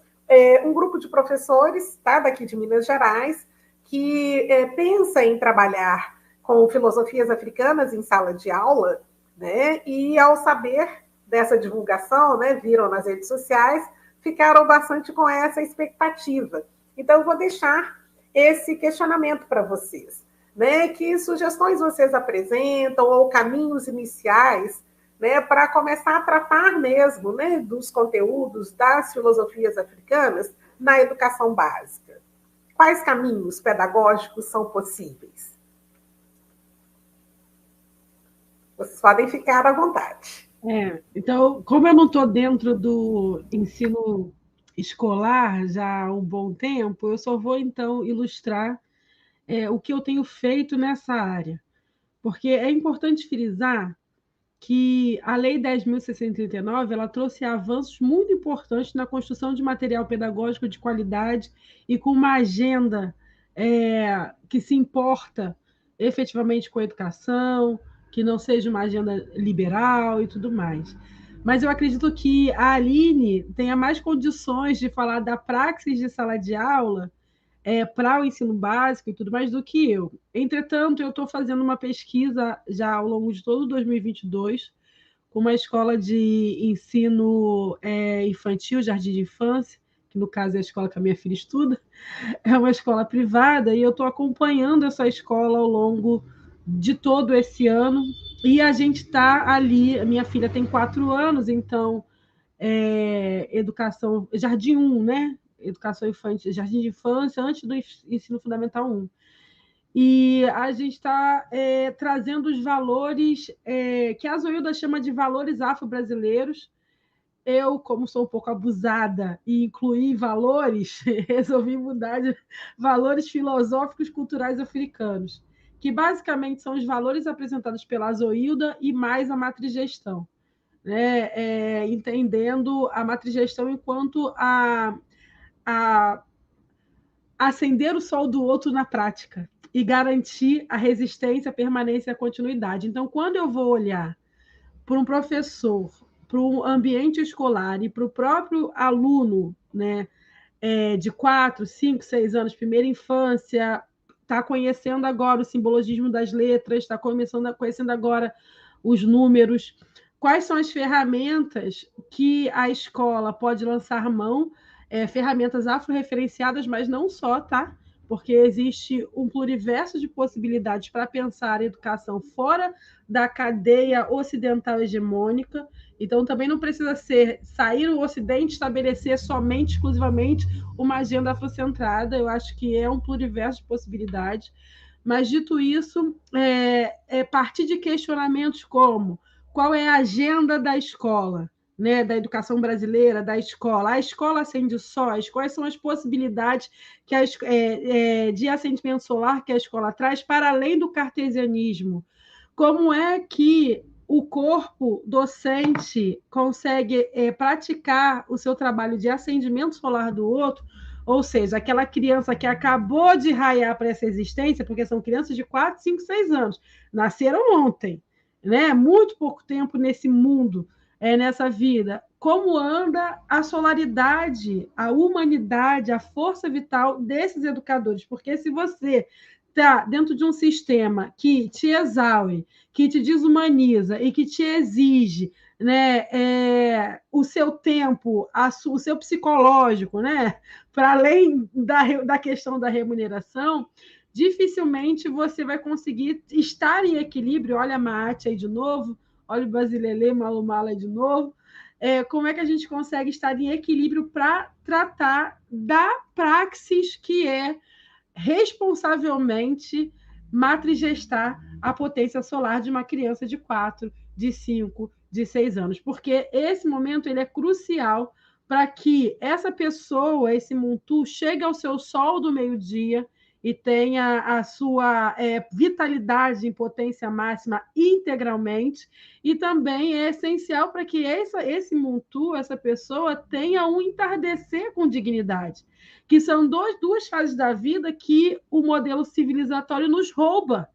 um grupo de professores, tá? Daqui de Minas Gerais, que pensa em trabalhar com filosofias africanas em sala de aula, né? E ao saber dessa divulgação, né, viram nas redes sociais, ficaram bastante com essa expectativa. Então, eu vou deixar esse questionamento para vocês. Né, que sugestões vocês apresentam ou caminhos iniciais, né, para começar a tratar mesmo, né, dos conteúdos das filosofias africanas na educação básica? Quais caminhos pedagógicos são possíveis? Vocês podem ficar à vontade. Então, como eu não estou dentro do ensino escolar já há um bom tempo, eu só vou, então, ilustrar o que eu tenho feito nessa área. Porque é importante frisar que a Lei 10.639 ela trouxe avanços muito importantes na construção de material pedagógico de qualidade e com uma agenda que se importa efetivamente com a educação, que não seja uma agenda liberal e tudo mais. Mas eu acredito que a Aline tenha mais condições de falar da praxis de sala de aula para o ensino básico e tudo mais do que eu. Entretanto, eu estou fazendo uma pesquisa já ao longo de todo 2022 com uma escola de ensino infantil, jardim de infância, que no caso é a escola que a minha filha estuda, é uma escola privada, e eu estou acompanhando essa escola ao longo de todo esse ano, e a gente está ali, a minha filha tem 4 anos, então educação, jardim 1, né? Educação infantil, jardim de infância, antes do ensino fundamental 1. E a gente está trazendo os valores que a Zoilda chama de valores afro-brasileiros. Eu, como sou um pouco abusada e incluí valores, resolvi mudar de valores filosóficos culturais africanos, que basicamente são os valores apresentados pela Zoilda e mais a matrigestão, né? Entendendo a matrigestão enquanto a acender o sol do outro na prática e garantir a resistência, a permanência e a continuidade. Então, quando eu vou olhar para um professor, para um ambiente escolar e para o próprio aluno, né, de 4, 5, 6 anos, primeira infância, está conhecendo agora o simbologismo das letras, está conhecendo agora os números, quais são as ferramentas que a escola pode lançar mão, ferramentas afro-referenciadas, mas não só, tá? Porque existe um pluriverso de possibilidades para pensar a educação fora da cadeia ocidental hegemônica. Então, também não precisa sair o Ocidente e estabelecer somente, exclusivamente, uma agenda afrocentrada. Eu acho que é um pluriverso de possibilidades. Mas, dito isso, partir de questionamentos como qual é a agenda da escola, né, da educação brasileira, da escola. A escola acende sóis? Quais são as possibilidades de ascendimento solar que a escola traz para além do cartesianismo? Como é que o corpo docente consegue praticar o seu trabalho de ascendimento solar do outro Ou seja, aquela criança que acabou de raiar para essa existência, porque são crianças de 4, 5, 6 anos, nasceram ontem, né? Muito pouco tempo nesse mundo, nessa vida. Como anda a solaridade, a humanidade, a força vital desses educadores? Porque se você está dentro de um sistema que te exaure, que te desumaniza e que te exige, né, o seu tempo, o seu psicológico, né, para além da questão da remuneração, dificilmente você vai conseguir estar em equilíbrio. Olha a Maate aí de novo, olha o Basilele, Malumala aí de novo. Como é que a gente consegue estar em equilíbrio para tratar da praxis que é responsavelmente matrigestar a potência solar de uma criança de 4, de 5, de 6 anos? Porque esse momento ele é crucial para que essa pessoa, esse Muntu, chegue ao seu sol do meio-dia e tenha a sua vitalidade em potência máxima integralmente, e também é essencial para que esse Muntu, essa pessoa, tenha um entardecer com dignidade, que são duas fases da vida que o modelo civilizatório nos rouba,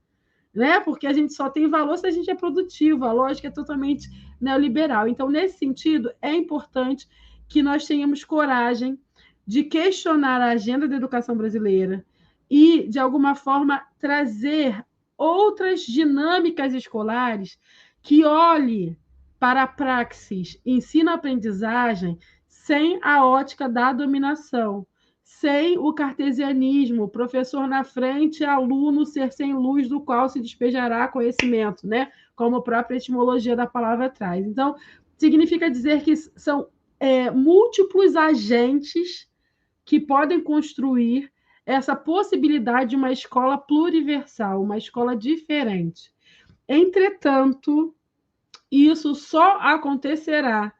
né? Porque a gente só tem valor se a gente é produtivo, a lógica é totalmente neoliberal. Então, nesse sentido, é importante que nós tenhamos coragem de questionar a agenda da educação brasileira e, de alguma forma, trazer outras dinâmicas escolares que olhe para a praxis ensino-aprendizagem sem a ótica da dominação, sem o cartesianismo, professor na frente, aluno ser sem luz do qual se despejará conhecimento, né? Como a própria etimologia da palavra traz. Então, significa dizer que são múltiplos agentes que podem construir essa possibilidade de uma escola pluriversal, uma escola diferente. Entretanto, isso só acontecerá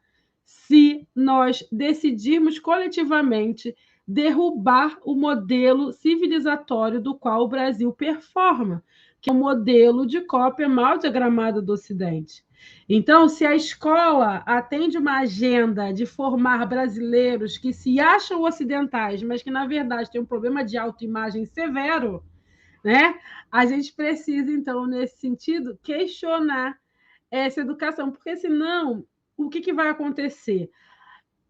se nós decidirmos coletivamente derrubar o modelo civilizatório do qual o Brasil performa, que é um modelo de cópia mal diagramada do Ocidente. Então, se a escola atende uma agenda de formar brasileiros que se acham ocidentais, mas que, na verdade, têm um problema de autoimagem severo, né? A gente precisa, então, nesse sentido, questionar essa educação, porque senão, o que vai acontecer?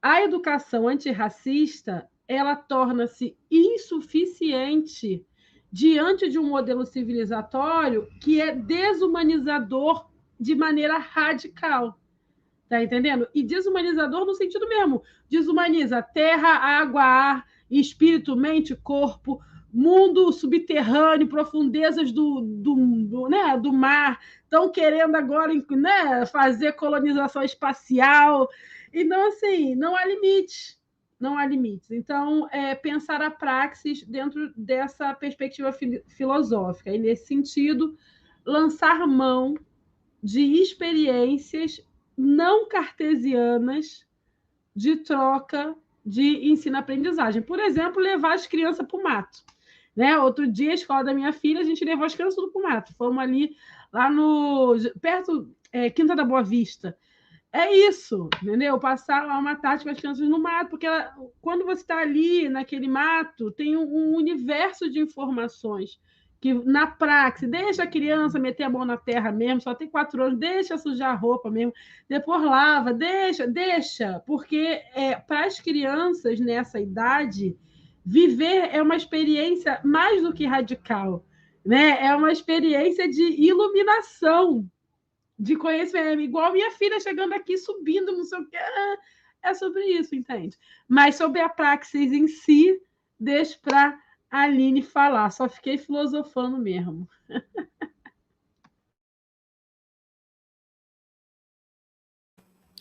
A educação antirracista, ela torna-se insuficiente diante de um modelo civilizatório que é desumanizador de maneira radical. Tá entendendo? E desumanizador no sentido mesmo. Desumaniza terra, água, ar, espírito, mente, corpo, mundo subterrâneo, profundezas do mar. Estão querendo agora, né, fazer colonização espacial. Então, assim, não há limites. Não há limites. Então, pensar a praxis dentro dessa perspectiva filosófica. E, nesse sentido, lançar mão de experiências não cartesianas de troca de ensino-aprendizagem. Por exemplo, levar as crianças para o mato. Né? Outro dia, a escola da minha filha, a gente levou as crianças para o mato. Fomos ali, lá perto, Quinta da Boa Vista. É isso, entendeu? Passar lá uma tarde com as crianças no mato, porque quando você está ali, naquele mato, tem um universo de informações que, na praxe, deixa a criança meter a mão na terra mesmo, só tem 4 anos, deixa sujar a roupa mesmo, depois lava, deixa, porque para as crianças nessa idade, viver é uma experiência mais do que radical, né? É uma experiência de iluminação, de conhecimento, igual minha filha chegando aqui, subindo, não sei o quê, é sobre isso, entende? Mas sobre a praxis em si, deixo para a Aline falar, só fiquei filosofando mesmo.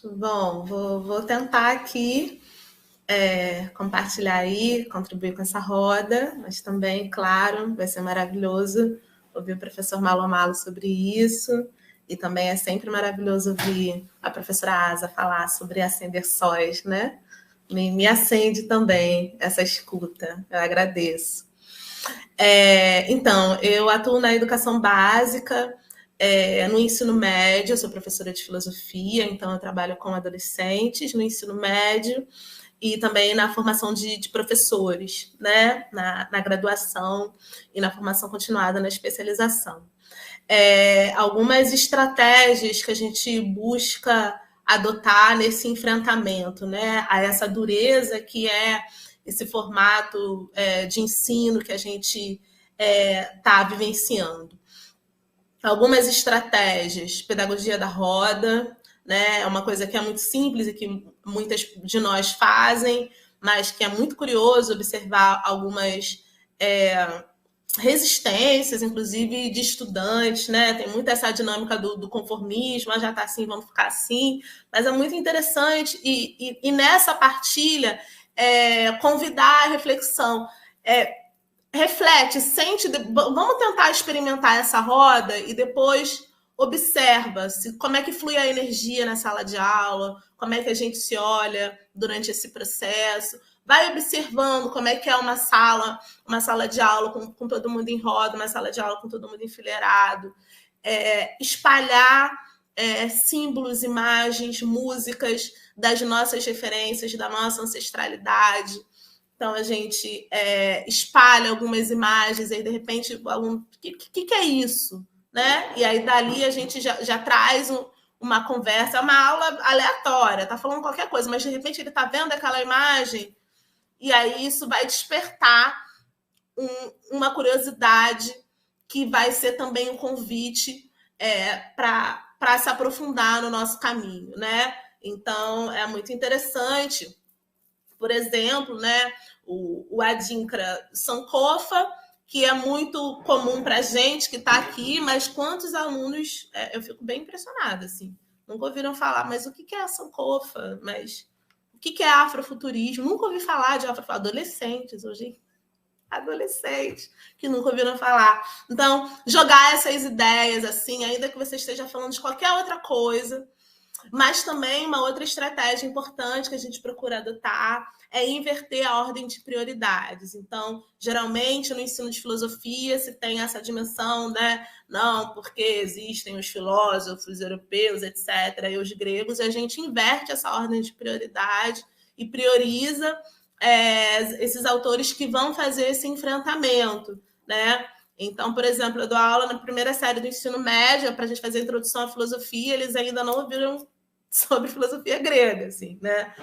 Bom, vou tentar aqui compartilhar aí, contribuir com essa roda, mas também, claro, vai ser maravilhoso ouvir o professor Malomalo sobre isso, e também é sempre maravilhoso ouvir a professora Asa falar sobre acender sóis, né? Me acende também essa escuta, eu agradeço. Então, eu atuo na educação básica, no ensino médio, eu sou professora de filosofia, então eu trabalho com adolescentes no ensino médio, e também na formação de professores, né? Na graduação e na formação continuada na especialização. Algumas estratégias que a gente busca adotar nesse enfrentamento, né, a essa dureza que é esse formato de ensino que a gente está vivenciando. Algumas estratégias, pedagogia da roda, né, é uma coisa que é muito simples e que muitas de nós fazem, mas que é muito curioso observar algumas resistências, inclusive de estudantes, né? Tem muito essa dinâmica do conformismo, já está assim, vamos ficar assim, mas é muito interessante e nessa partilha convidar a reflexão, reflete, sente, vamos tentar experimentar essa roda e depois observa como é que flui a energia na sala de aula, como é que a gente se olha durante esse processo. Vai observando como é que é uma sala de aula com todo mundo em roda, uma sala de aula com todo mundo enfileirado. Espalhar símbolos, imagens, músicas das nossas referências, da nossa ancestralidade. Então, a gente espalha algumas imagens, aí, de repente, o que é isso? Né? E aí, dali, a gente já traz uma conversa, uma aula aleatória, tá falando qualquer coisa, mas, de repente, ele tá vendo aquela imagem e aí isso vai despertar uma curiosidade que vai ser também um convite para se aprofundar no nosso caminho, né? Então, é muito interessante. Por exemplo, né, o Adinkra Sankofa, que é muito comum para a gente que está aqui, mas quantos alunos... eu fico bem impressionada, assim. Nunca ouviram falar, mas o que é a Sankofa? Mas... o que é afrofuturismo? Nunca ouvi falar de afrofuturismo. Adolescentes, hoje, adolescentes que nunca ouviram falar. Então, jogar essas ideias, assim, ainda que você esteja falando de qualquer outra coisa, mas também uma outra estratégia importante que a gente procura adotar é inverter a ordem de prioridades. Então, geralmente, no ensino de filosofia se tem essa dimensão, né? Não, porque existem os filósofos europeus, etc., e os gregos, e a gente inverte essa ordem de prioridade e prioriza esses autores que vão fazer esse enfrentamento, né? Então, por exemplo, eu dou aula na primeira série do ensino médio, para a gente fazer a introdução à filosofia, eles ainda não ouviram sobre filosofia grega, assim, né?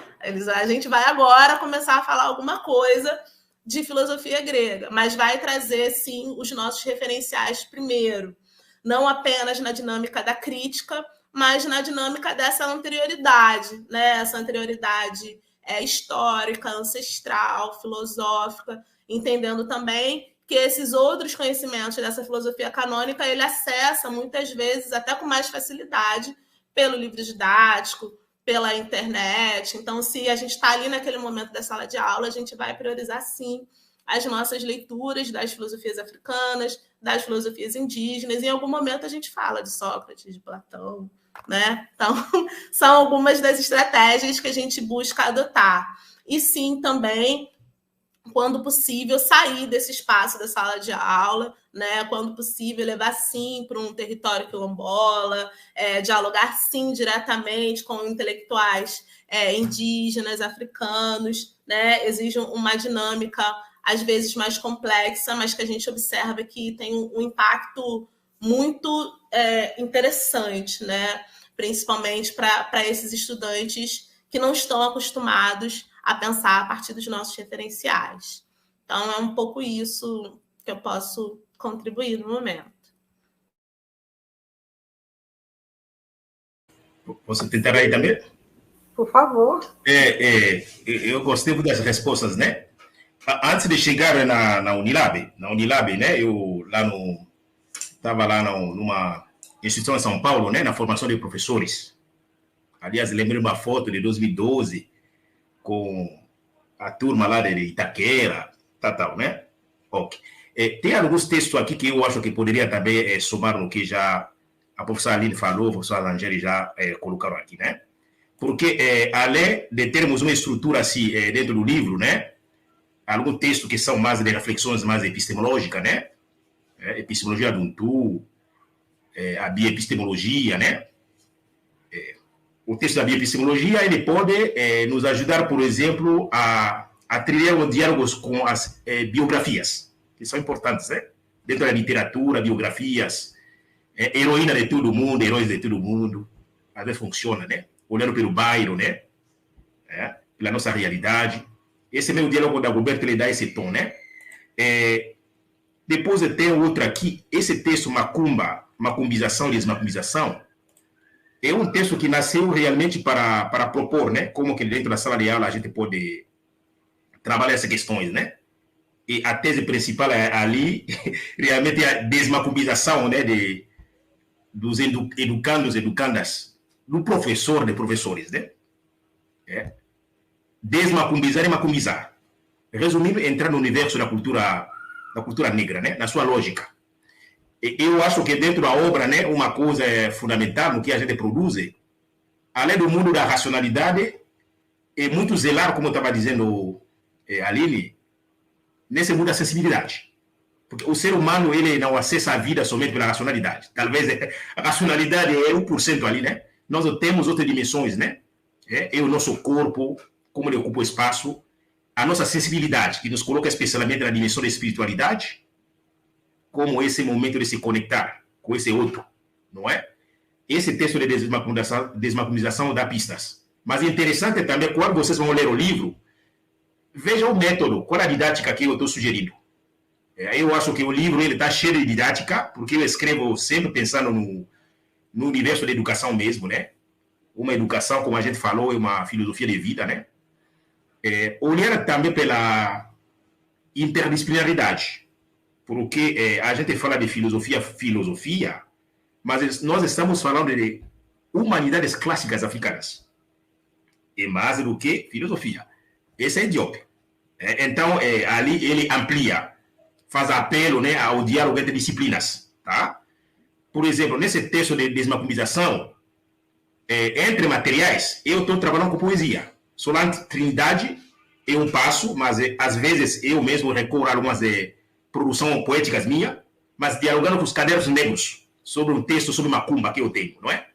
A gente vai agora começar a falar alguma coisa de filosofia grega, mas vai trazer, sim, os nossos referenciais primeiro, não apenas na dinâmica da crítica, mas na dinâmica dessa anterioridade, né? Essa anterioridade histórica, ancestral, filosófica, entendendo também que esses outros conhecimentos dessa filosofia canônica ele acessa muitas vezes até com mais facilidade pelo livro didático, pela internet. Então, se a gente está ali naquele momento da sala de aula, a gente vai priorizar, sim, as nossas leituras das filosofias africanas, das filosofias indígenas. Em algum momento a gente fala de Sócrates, de Platão, né? Então, são algumas das estratégias que a gente busca adotar. E, sim, também, quando possível, sair desse espaço da sala de aula, né? Quando possível, levar, sim, para um território quilombola, dialogar, sim, diretamente com intelectuais indígenas, africanos, né? Exige uma dinâmica, às vezes, mais complexa, mas que a gente observa que tem um impacto muito interessante, né? Principalmente para esses estudantes que não estão acostumados a pensar a partir dos nossos referenciais. Então, é um pouco isso que eu posso contribuir no momento. Posso tentar aí também? Por favor. Eu gostei muito das respostas, né? Antes de chegar na Unilab, né? Eu estava lá numa instituição em São Paulo, né? Na formação de professores. Aliás, lembrei uma foto de 2012 com a turma lá de Itaquera, tal, né? Ok. Tem alguns textos aqui que eu acho que poderia também somar no que já a professora Aline falou, a professora Angeli já colocaram aqui, né? Porque, além de termos uma estrutura assim dentro do livro, né? Alguns textos que são mais de reflexões mais epistemológicas, né? Epistemologia do Ubuntu, a bioepistemologia, né? o texto da bioepistemologia, ele pode nos ajudar, por exemplo, a trilhar os diálogos com as biografias, que são importantes, né? Dentro da literatura, biografias, heroína de todo mundo, heróis de todo mundo, às vezes funciona, né? Olhando pelo bairro, né? Pela nossa realidade. Esse meu diálogo da Roberto, ele dá esse tom, né? Depois tem outro aqui, esse texto Macumba, Macumbização e Desmacumbização, é um texto que nasceu realmente para propor, né? Como que dentro da sala de aula a gente pode trabalhar essas questões, né? E a tese principal ali, realmente, é a desmacumbização, né? Dos educandos, educandas, do professor, de professores, né? Desmacumbizar e macumbizar. Resumindo, entrar no universo da cultura negra, né? Na sua lógica. Eu acho que dentro da obra, né, uma coisa fundamental no que a gente produz, além do mundo da racionalidade, é muito zelar, como eu estava dizendo, Aline, nesse mundo da sensibilidade. Porque o ser humano, ele não acessa a vida somente pela racionalidade. Talvez a racionalidade é 1% ali, né? Nós temos outras dimensões, né? É o nosso corpo, como ele ocupa o espaço, a nossa sensibilidade, que nos coloca especialmente na dimensão da espiritualidade, como esse momento de se conectar com esse outro, não é? Esse texto de desmacumização dá pistas. Mas é interessante também, quando vocês vão ler o livro, veja o método, qual a didática que eu estou sugerindo. Eu acho que o livro está cheio de didática, porque eu escrevo sempre pensando no universo da educação mesmo, né? Uma educação, como a gente falou, é uma filosofia de vida, né? Olhar também pela interdisciplinaridade, porque a gente fala de filosofia, mas nós estamos falando de humanidades clássicas africanas. É mais do que filosofia. Esse é Diop. Então, ali ele amplia, faz apelo, né, ao diálogo entre disciplinas. Tá? Por exemplo, nesse texto de desmacumbização, entre materiais, eu estou trabalhando com poesia. Solange Trindade é um passo, mas às vezes eu mesmo recorro a algumas produções poéticas minhas, mas dialogando com os cadernos negros sobre um texto sobre macumba que eu tenho, não é?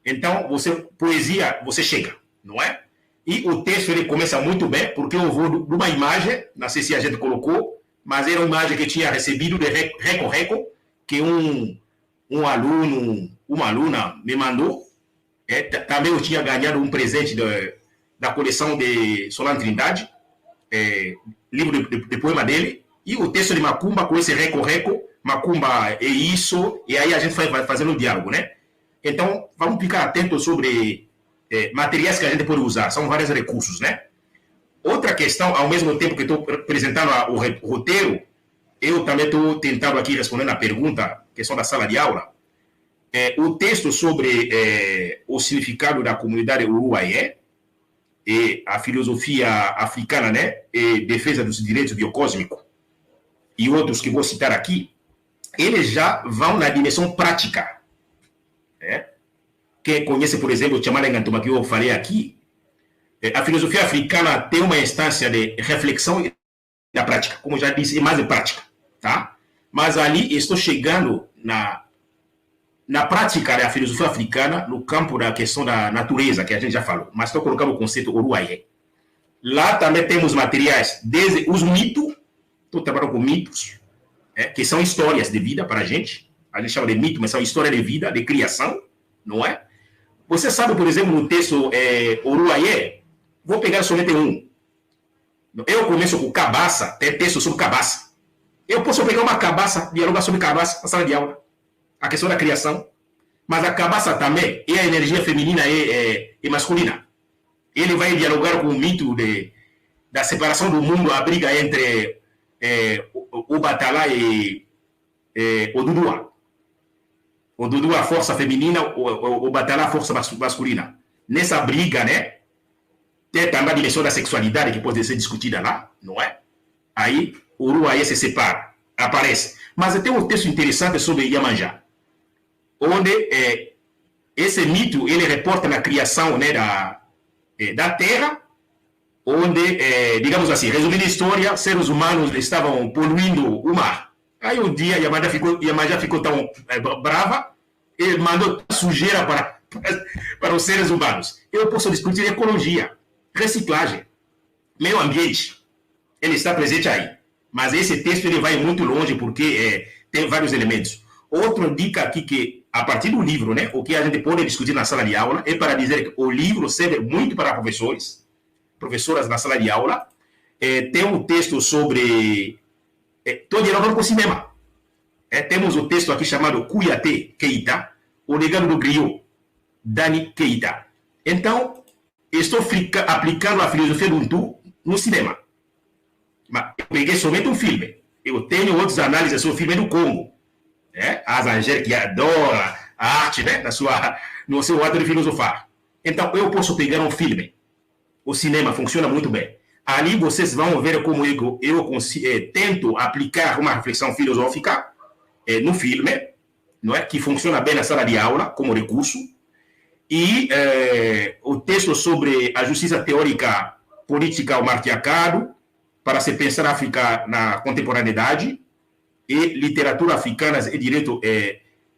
Então, poesia, você chega, não é? E o texto ele começa muito bem, porque eu vou de uma imagem, não sei se a gente colocou, mas era uma imagem que tinha recebido de Reco, que um aluno, uma aluna me mandou. Também eu tinha ganhado um presente da coleção de Solange Trindade, livro de poema dele, e o texto de Macumba com esse Reco, Macumba é isso, e aí a gente vai fazendo um diálogo, né? Então, vamos ficar atentos sobre materiais que a gente pode usar, são vários recursos, né? Outra questão, ao mesmo tempo que estou apresentando o roteiro, eu também estou tentando aqui respondendo a pergunta, questão da sala de aula, o texto sobre o significado da comunidade Uruaié, e a filosofia africana, né, e defesa dos direitos biocósmicos, e outros que vou citar aqui, eles já vão na dimensão prática. Quem conhece, por exemplo, o Chamala Ngantuma, que eu falei aqui, a filosofia africana tem uma instância de reflexão e da prática, como já disse, é mais de prática, tá? Mas ali estou chegando na prática da filosofia africana, no campo da questão da natureza, que a gente já falou, mas estou colocando o conceito Uruaié. Lá também temos materiais, desde os mitos, estou trabalhando com mitos, que são histórias de vida para a gente chama de mito, mas são histórias de vida, de criação, não é? Você sabe, por exemplo, no texto Uruaié, vou pegar somente um. Eu começo com cabaça, tem texto sobre cabaça. Eu posso pegar uma cabaça, dialogar sobre cabaça na sala de aula. A questão da criação, mas a cabaça também é a energia feminina e masculina. Ele vai dialogar com o mito da separação do mundo, a briga entre o Batalá e o Dudua. O Dudua, a força feminina, o Batalá, a força masculina. Nessa briga, né, tem também a dimensão da sexualidade que pode ser discutida lá, não é? Aí o Uruaié se separa, aparece. Mas tem um texto interessante sobre Iemanjá, onde esse mito ele reporta na criação, né, da Terra, onde, digamos assim, resumindo a história, seres humanos estavam poluindo o mar. Aí um dia Iemanjá ficou tão brava, ele mandou sujeira para os seres humanos. Eu posso discutir ecologia, reciclagem, meio ambiente. Ele está presente aí. Mas esse texto ele vai muito longe porque tem vários elementos. Outro dica aqui que, a partir do livro, né, o que a gente pode discutir na sala de aula é para dizer que o livro serve muito para professores, professoras na sala de aula. Tem um texto sobre... Estou dialogando com o cinema. Temos o texto aqui chamado Kouyaté Keita, o legado do griot, Dani Keita. Então, estou aplicando a filosofia do Ubuntu no cinema. Mas eu peguei somente um filme. Eu tenho outras análises sobre o filme do Congo. As Angélica que adora a arte, né, no seu ato de filosofar. Então, eu posso pegar um filme. O cinema funciona muito bem. Ali vocês vão ver como eu tento aplicar uma reflexão filosófica no filme, não é? Que funciona bem na sala de aula como recurso. E o texto sobre a justiça teórica política ao martiacado, para se pensar a África na contemporaneidade, e literatura africana e direito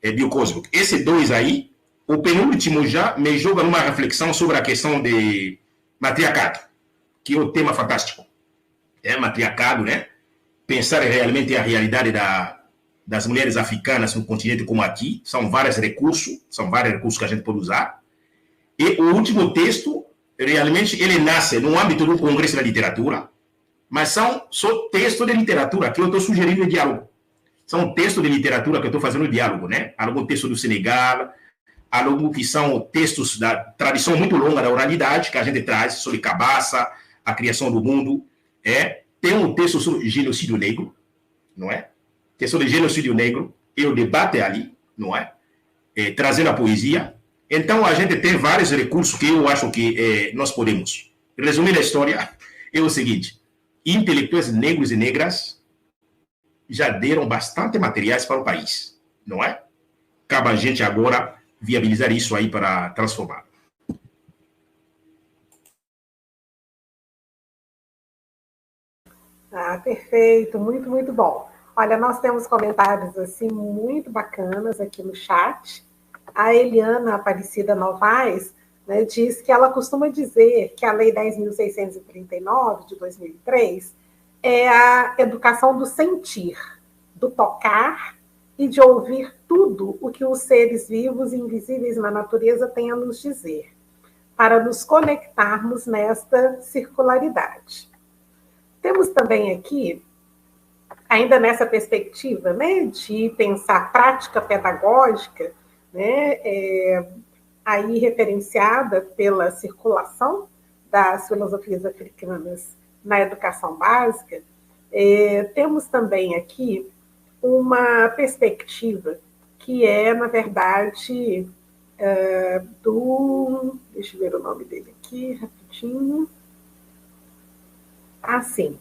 biocósmico. Esses dois aí, o penúltimo já me joga numa reflexão sobre a questão de matriarcado, que é um tema fantástico. Matriarcado, né? Pensar realmente a realidade das mulheres africanas no continente como aqui. São vários recursos que a gente pode usar. E o último texto, realmente, ele nasce no âmbito do Congresso da Literatura, mas são só textos de literatura que eu estou sugerindo em diálogo. São textos de literatura que eu estou fazendo diálogo, né? Algum texto do Senegal, algum que são textos da tradição muito longa da oralidade, que a gente traz sobre cabaça, a criação do mundo. Tem um texto sobre genocídio negro, não é? Questão de genocídio negro, e o debate ali, não é? Trazendo a poesia. Então, a gente tem vários recursos que eu acho que nós podemos. Resumir a história é o seguinte: intelectuais negros e negras já deram bastante materiais para o país, não é? Cabe a gente agora viabilizar isso aí para transformar. Perfeito, muito, muito bom. Olha, nós temos comentários assim muito bacanas aqui no chat. A Eliana Aparecida Novaes, né, diz que ela costuma dizer que a Lei 10.639, de 2003, é a educação do sentir, do tocar e de ouvir tudo o que os seres vivos e invisíveis na natureza têm a nos dizer, para nos conectarmos nesta circularidade. Temos também aqui, ainda nessa perspectiva, né, de pensar prática pedagógica, né, aí referenciada pela circulação das filosofias africanas na educação básica, temos também aqui uma perspectiva que é, na verdade, deixa eu ver o nome dele aqui, rapidinho. Sim.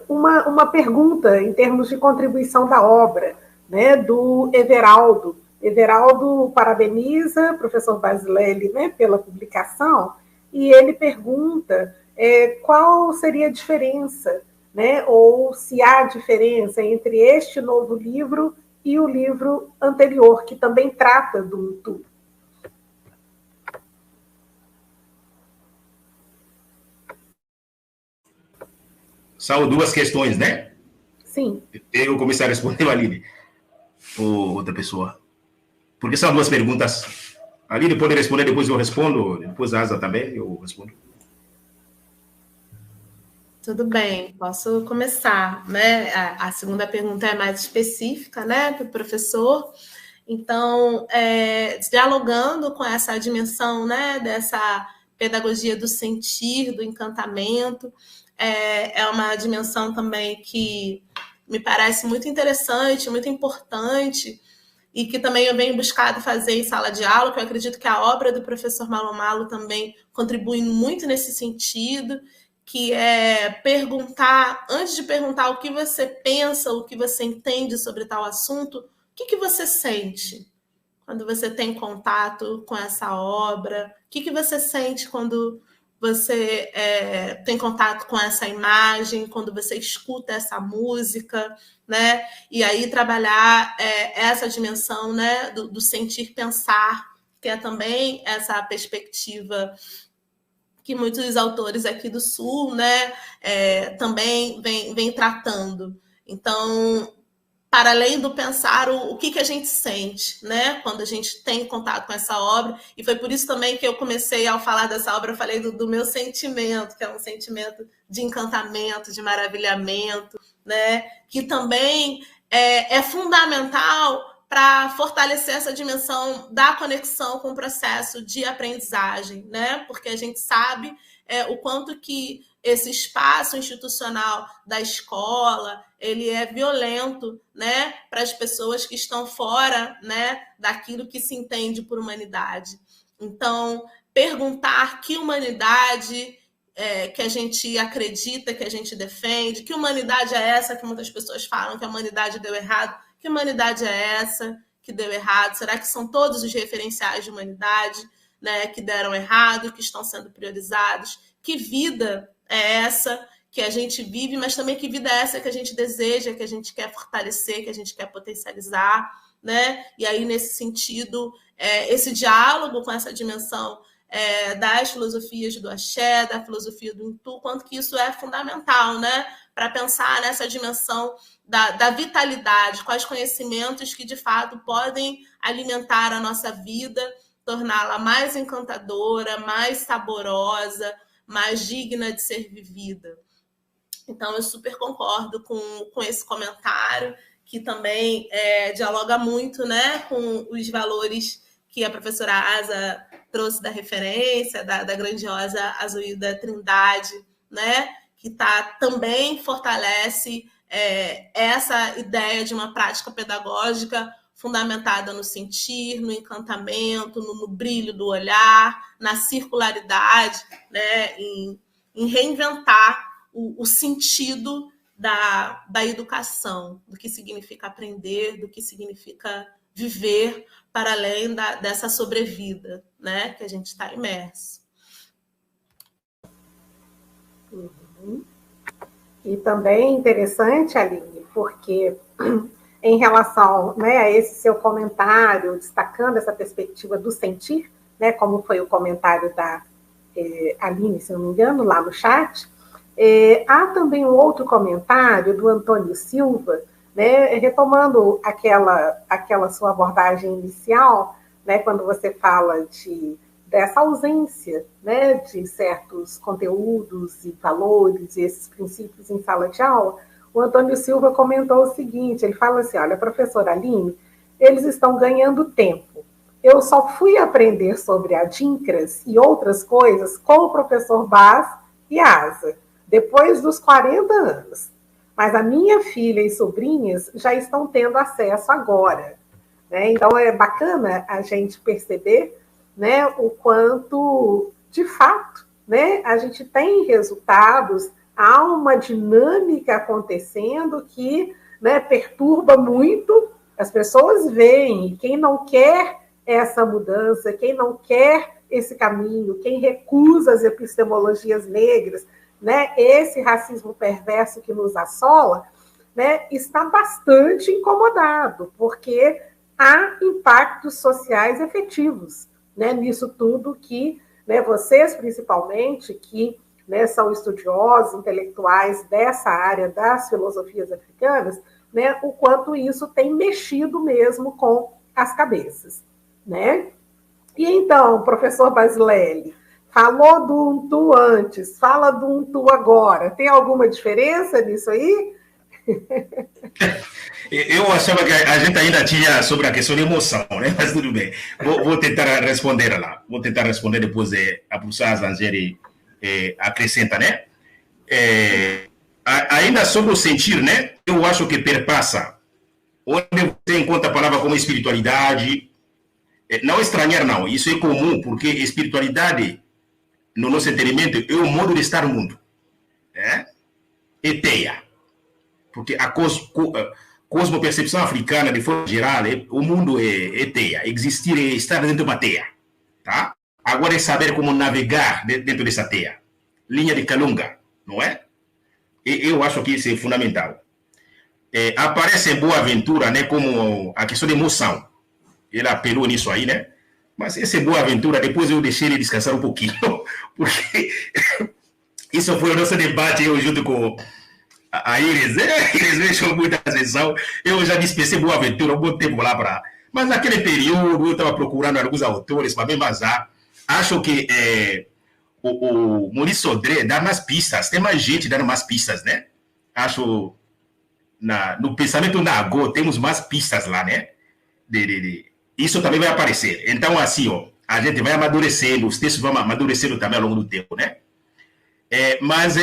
Uma pergunta em termos de contribuição da obra, né, do Everaldo. Everaldo parabeniza o professor Basilelli, né, pela publicação, e ele pergunta qual seria a diferença, né, ou se há diferença entre este novo livro e o livro anterior, que também trata do Ubuntu. São duas questões, né? Sim. Eu vou começar a responder, Aline, ou outra pessoa. Porque são duas perguntas. A Aline pode responder, depois eu respondo, depois a Asa também, eu respondo. Tudo bem, posso começar, né? A segunda pergunta é mais específica, né, para o professor. Então, dialogando com essa dimensão, né, dessa pedagogia do sentir, do encantamento, é uma dimensão também que me parece muito interessante, muito importante, e que também eu venho buscado fazer em sala de aula, que eu acredito que a obra do professor Malomalo também contribui muito nesse sentido, que é perguntar, antes de perguntar o que você pensa, o que você entende sobre tal assunto, o que você sente quando você tem contato com essa obra? O que você sente quando você tem contato com essa imagem, quando você escuta essa música, né? E aí trabalhar essa dimensão, né, do sentir pensar que é também essa perspectiva que muitos autores aqui do Sul, né, também vem tratando. Então, para além do pensar o que a gente sente, né, quando a gente tem contato com essa obra, e foi por isso também que eu comecei, ao falar dessa obra, eu falei do meu sentimento, que é um sentimento de encantamento, de maravilhamento, né, que também é fundamental para fortalecer essa dimensão da conexão com o processo de aprendizagem, né, porque a gente sabe o quanto que esse espaço institucional da escola, ele é violento, né, para as pessoas que estão fora, né, daquilo que se entende por humanidade. Então, perguntar que humanidade que a gente acredita, que a gente defende, que humanidade é essa que muitas pessoas falam que a humanidade deu errado, que humanidade é essa que deu errado? Será que são todos os referenciais de humanidade, né, que deram errado, que estão sendo priorizados? Que vida é essa que a gente vive, mas também que vida é essa que a gente deseja, que a gente quer fortalecer, que a gente quer potencializar, né? E aí, nesse sentido, esse diálogo com essa dimensão das filosofias do axé, da filosofia do Intu, quanto que isso é fundamental, né? Para pensar nessa dimensão da vitalidade, quais conhecimentos que, de fato, podem alimentar a nossa vida, torná-la mais encantadora, mais saborosa, mais digna de ser vivida. Então, eu super concordo com esse comentário, que também dialoga muito, né, com os valores que a professora Asa trouxe da referência, da grandiosa Azuilda Trindade, né, que também fortalece essa ideia de uma prática pedagógica fundamentada no sentir, no encantamento, no brilho do olhar, na circularidade, né, em reinventar o sentido da educação, do que significa aprender, do que significa viver para além dessa sobrevida, né, que a gente está imerso. Uhum. E também interessante, Aline, porque em relação, né, a esse seu comentário, destacando essa perspectiva do sentir, né, como foi o comentário da Aline, se não me engano, lá no chat, há também um outro comentário do Antônio Silva, né, retomando aquela sua abordagem inicial, né, quando você fala dessa ausência, né, de certos conteúdos e valores e esses princípios em sala de aula. O Antônio Silva comentou o seguinte, ele fala assim, olha, professora Aline, eles estão ganhando tempo. Eu só fui aprender sobre adinkras e outras coisas com o professor Baz e Asa, depois dos 40 anos. Mas a minha filha e sobrinhas já estão tendo acesso agora, né? Então, é bacana a gente perceber, né, o quanto, de fato, né, a gente tem resultados, há uma dinâmica acontecendo que, né, perturba muito, as pessoas veem, e quem não quer essa mudança, quem não quer esse caminho, quem recusa as epistemologias negras, né, esse racismo perverso que nos assola, né, está bastante incomodado, porque há impactos sociais efetivos, né, nisso tudo que, né, vocês, principalmente, que, né, são estudiosos, intelectuais dessa área das filosofias africanas, né, o quanto isso tem mexido mesmo com as cabeças, né? E então, professor Basilelli, falou do Ubuntu antes, fala do Ubuntu agora. Tem alguma diferença nisso aí? Eu achava que a gente ainda tinha sobre a questão de emoção, né? Mas tudo bem. Vou tentar responder lá. Vou tentar responder depois a professora Zangeri acrescenta, né? Ainda sobre o sentir, né? Eu acho que perpassa. Onde você encontra a palavra como espiritualidade, não estranhar, não. Isso é comum, porque espiritualidade, no nosso entendimento, é o modo de estar no mundo. Teia. Porque a cosmopercepção africana, de forma geral, o mundo é teia. Existir é estar dentro de uma teia. Tá? Agora é saber como navegar dentro dessa teia. Linha de Calunga, não é? Eu acho que isso é fundamental. Aparece em Boaventura, né, como a questão de emoção. Ele apelou nisso aí, né? Mas esse é Boa Aventura, depois eu deixei ele descansar um pouquinho, porque isso foi o nosso debate, eu junto com a Iris. Iris me chamou muita atenção, eu já dispensei Boa Aventura um bom tempo lá para... Mas naquele período eu estava procurando alguns autores para me embasar. Acho que o Maurice Sodré dá mais pistas, tem mais gente dando mais pistas, né? Acho, no pensamento da Go, temos mais pistas lá, né? Isso também vai aparecer. Então, assim, ó, a gente vai amadurecendo, os textos vão amadurecendo também ao longo do tempo, né? Mas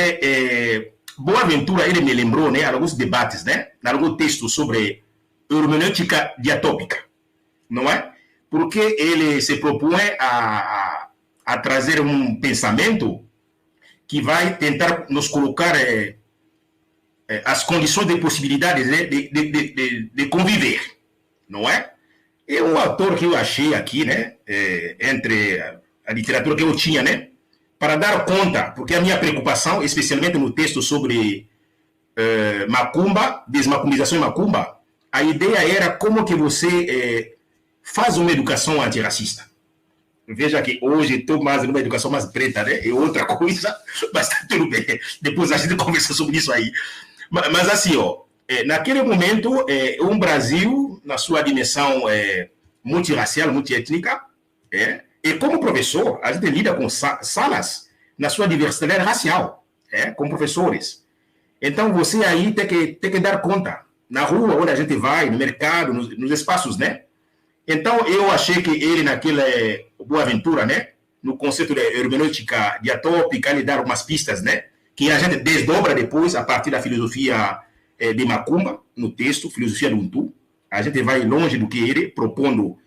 Boa Aventura, ele me lembrou, né, alguns debates, né? Algum texto sobre hermenêutica diatópica, não é? Porque ele se propõe a trazer um pensamento que vai tentar nos colocar as condições de possibilidades, né, de conviver, não é? É um autor que eu achei aqui, né, entre a literatura que eu tinha, né, para dar conta, porque a minha preocupação, especialmente no texto sobre macumba, desmacumbização e macumba, a ideia era como que você faz uma educação antirracista. Veja que hoje estou mais numa educação mais preta, né? É outra coisa, mas tá tudo bem. Depois a gente conversa sobre isso aí. Mas assim, ó, naquele momento, um Brasil, na sua dimensão multirracial, multiétnica, e como professor, a gente lida com salas na sua diversidade racial, com professores. Então, você aí tem que dar conta. Na rua, onde a gente vai, no mercado, nos espaços, né? Então, eu achei que ele, naquele Boa Aventura, né? No conceito de hermenêutica diatópica, ele dá algumas pistas, né? Que a gente desdobra depois, a partir da filosofia de Macumba, no texto, filosofia do Ubuntu. A gente vai longe do que ele, propondo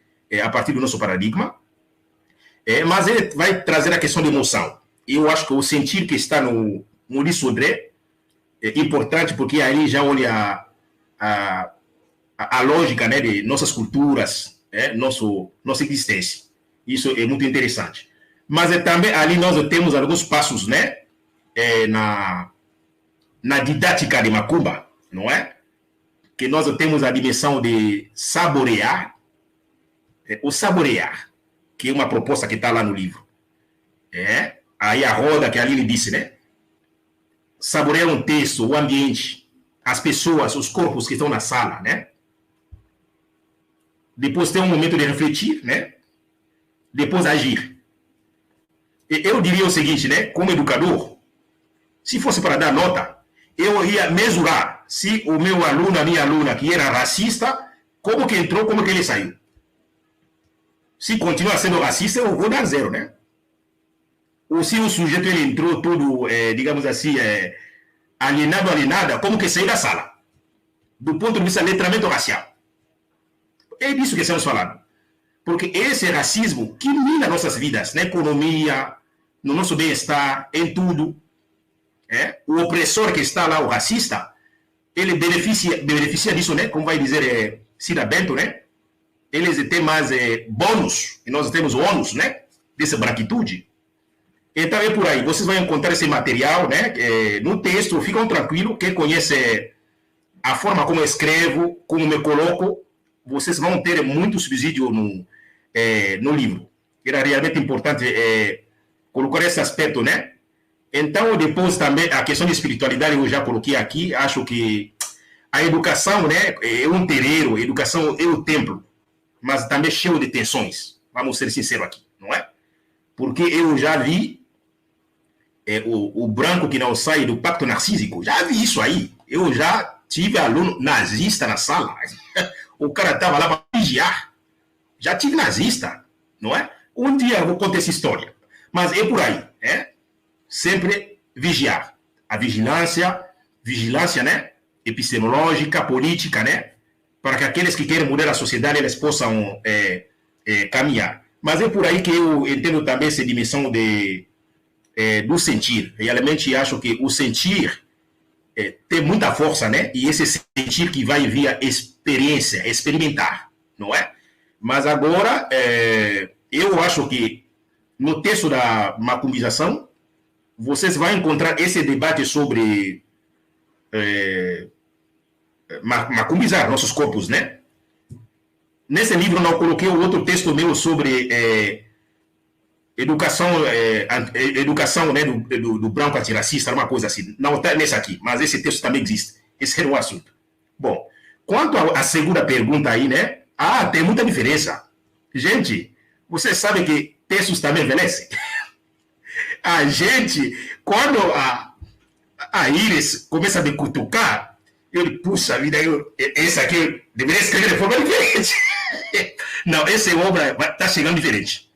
a partir do nosso paradigma. Mas ele vai trazer a questão de emoção. Eu acho que o sentir que está no Maurice Sodré é importante, porque aí já olha a lógica, né, de nossas culturas, nossa existência. Isso é muito interessante. Mas também ali nós temos alguns passos, né, na didática de Macumba, não é? Que nós temos a dimensão de saborear, o saborear, que é uma proposta que está lá no livro. Aí a roda que a Aline disse, né? Saborear um texto, o ambiente, as pessoas, os corpos que estão na sala, né? Depois tem um momento de refletir, né? Depois agir. Eu diria o seguinte, né? Como educador, se fosse para dar nota, eu ia mesurar se o meu aluno, a minha aluna, que era racista, como que entrou, como que ele saiu. Se continua sendo racista, eu vou dar 0, né? Ou se o sujeito ele entrou todo, digamos assim, alienada, como que saiu da sala? Do ponto de vista de letramento racial. É disso que estamos falando. Porque esse racismo que mina nossas vidas, na economia, no nosso bem-estar, em tudo. O opressor que está lá, o racista, ele beneficia disso, né? Como vai dizer Cida Bento, né? Eles têm mais bônus, e nós temos ônus, né? Dessa branquitude. Então é por aí. Vocês vão encontrar esse material, né? No texto, ficam tranquilos. Quem conhece a forma como eu escrevo, como me coloco, vocês vão ter muito subsídio no livro. Era realmente importante colocar esse aspecto, né? Então, depois também, a questão de espiritualidade eu já coloquei aqui. Acho que a educação, né, é um terreiro, a educação é o templo, mas também cheio de tensões. Vamos ser sinceros aqui, não é? Porque eu já vi o branco que não sai do pacto narcísico. Já vi isso aí. Eu já tive aluno nazista na sala. O cara estava lá para vigiar. Já tive nazista, não é? Um dia eu vou contar essa história. Mas é por aí, sempre vigiar. A vigilância, né? Epistemológica, política, né? Para que aqueles que querem mudar a sociedade, eles possam caminhar. Mas é por aí que eu entendo também essa dimensão do sentir. Realmente acho que o sentir tem muita força, né? E esse sentir que vai via experiência, experimentar, não é? Mas agora, eu acho que no texto da macumbização, vocês vão encontrar esse debate sobre macumbizar nossos corpos, né? Nesse livro não coloquei o outro texto meu sobre educação, educação, né, do branco antirracista, uma coisa assim. Não está nesse aqui, mas esse texto também existe. Esse era o assunto. Bom, quanto à segunda pergunta aí, né? Tem muita diferença. Gente, você sabe que textos também envelhecem? A gente, quando a Iris começa a me cutucar, eu digo, puxa vida, esse aqui eu deveria escrever de forma diferente. Não, essa obra está chegando diferente.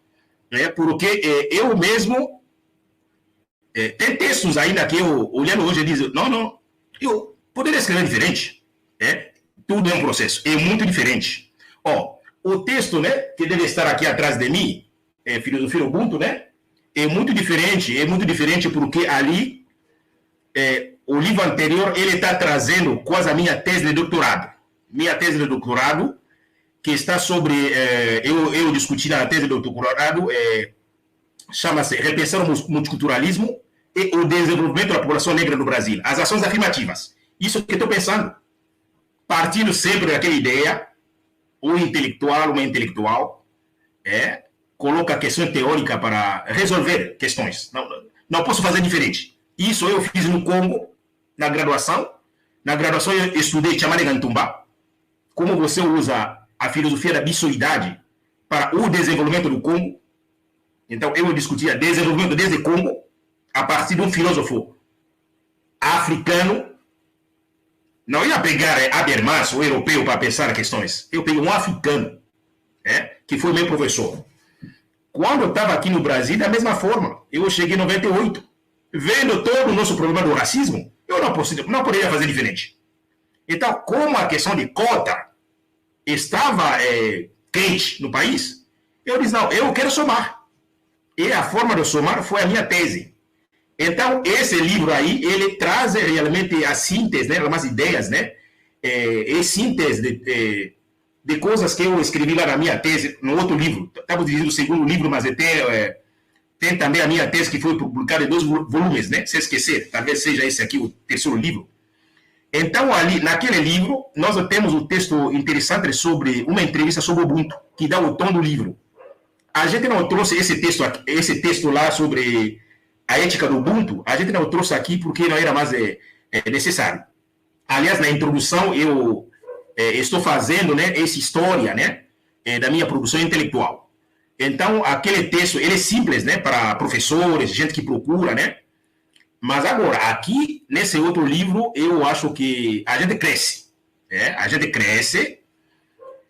Porque eu mesmo, tem textos ainda que eu, olhando hoje, eu digo, não, eu poderia escrever diferente. Tudo é um processo, é muito diferente. O texto, né, que deve estar aqui atrás de mim, Filosofia Ubuntu, né, é muito diferente porque ali, o livro anterior, ele está trazendo quase a minha tese de doutorado. Minha tese de doutorado, que está sobre, eu discuti na tese de doutorado, chama-se Repensar o Multiculturalismo e o Desenvolvimento da População Negra no Brasil. As ações afirmativas. Isso que estou pensando. Partindo sempre daquela ideia, um intelectual, uma intelectual, coloca a questão teórica para resolver questões. Não posso fazer diferente. Isso eu fiz no Congo, na graduação. Na graduação eu estudei Chamane Gantumba, como você usa a filosofia da bissoidade para o desenvolvimento do Congo. Então eu discutia desenvolvimento desde Congo a partir de um filósofo africano. Não ia pegar Habermas, o europeu, para pensar questões. Eu peguei um africano, que foi meu professor. Quando eu estava aqui no Brasil, da mesma forma, eu cheguei em 98, vendo todo o nosso problema do racismo, eu não poderia fazer diferente. Então, como a questão de cota estava quente no país, eu disse, não, eu quero somar. E a forma de somar foi a minha tese. Então, esse livro aí, ele traz realmente a síntese, né, algumas ideias, né, e síntese de coisas que eu escrevi lá na minha tese, no outro livro. Estava dirigindo o segundo livro, mas tem também a minha tese que foi publicada em 2 volumes, né, se esquecer, talvez seja esse aqui o terceiro livro. Então, ali, naquele livro, nós temos um texto interessante sobre uma entrevista sobre o Ubuntu, que dá o tom do livro. A gente não trouxe esse texto lá sobre a ética do Ubuntu, a gente não trouxe aqui porque não era mais necessário. Aliás, na introdução, eu estou fazendo, né, essa história, né, da minha produção intelectual. Então, aquele texto, ele é simples, né, para professores, gente que procura, né? Mas agora, aqui, nesse outro livro, eu acho que a gente cresce. A gente cresce.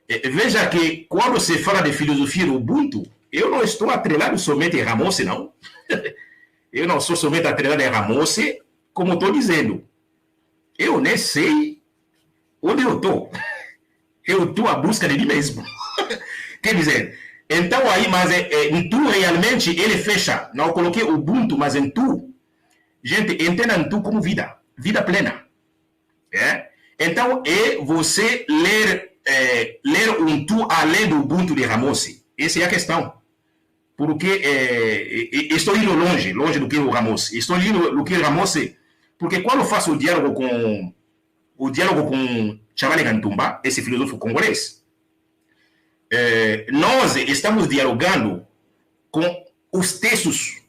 Veja que, quando se fala de filosofia do Ubuntu, eu não estou atrelado somente a Ramossi, não. Eu não sou somente atrelado a Ramossi, como estou dizendo. Eu nem sei onde eu estou. Eu estou à busca de mim mesmo. Quer dizer, então aí, mas em tu realmente ele fecha. Não coloquei Ubuntu, mas em tu. Gente, entenda em tu como vida. Vida plena. Então, você ler um tu além do Ubuntu de Ramossi. Essa é a questão. Porque estou indo longe do que o Ramossi. Estou indo do que o Ramossi, porque quando eu faço o diálogo com Chamane Gantumba, esse filósofo congolês, nós estamos dialogando com os textos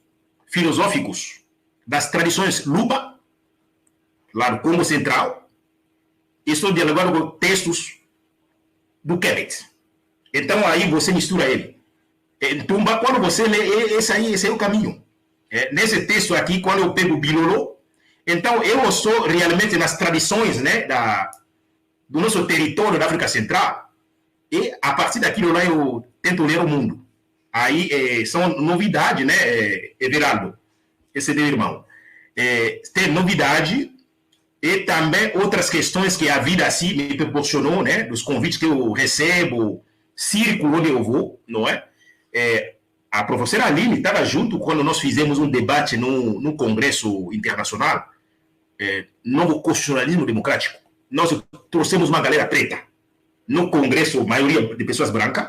filosóficos das tradições Luba, lá do Congo Central. Estou dialogando com textos do Quebec. Então aí você mistura ele. Tumba, quando você lê, esse aí é o caminho. Nesse texto aqui, quando eu pego o Bilolo, então eu sou realmente nas tradições, né, do nosso território da África Central, e a partir daquilo lá eu tento ler o mundo. Aí são novidades, né, Everaldo? Esse é meu irmão. Tem novidade e também outras questões que a vida assim me proporcionou, né, dos convites que eu recebo, círculo onde eu vou, não é? A professora Aline estava junto quando nós fizemos um debate no Congresso Internacional, Novo Constitucionalismo Democrático. Nós trouxemos uma galera preta no Congresso, maioria de pessoas brancas,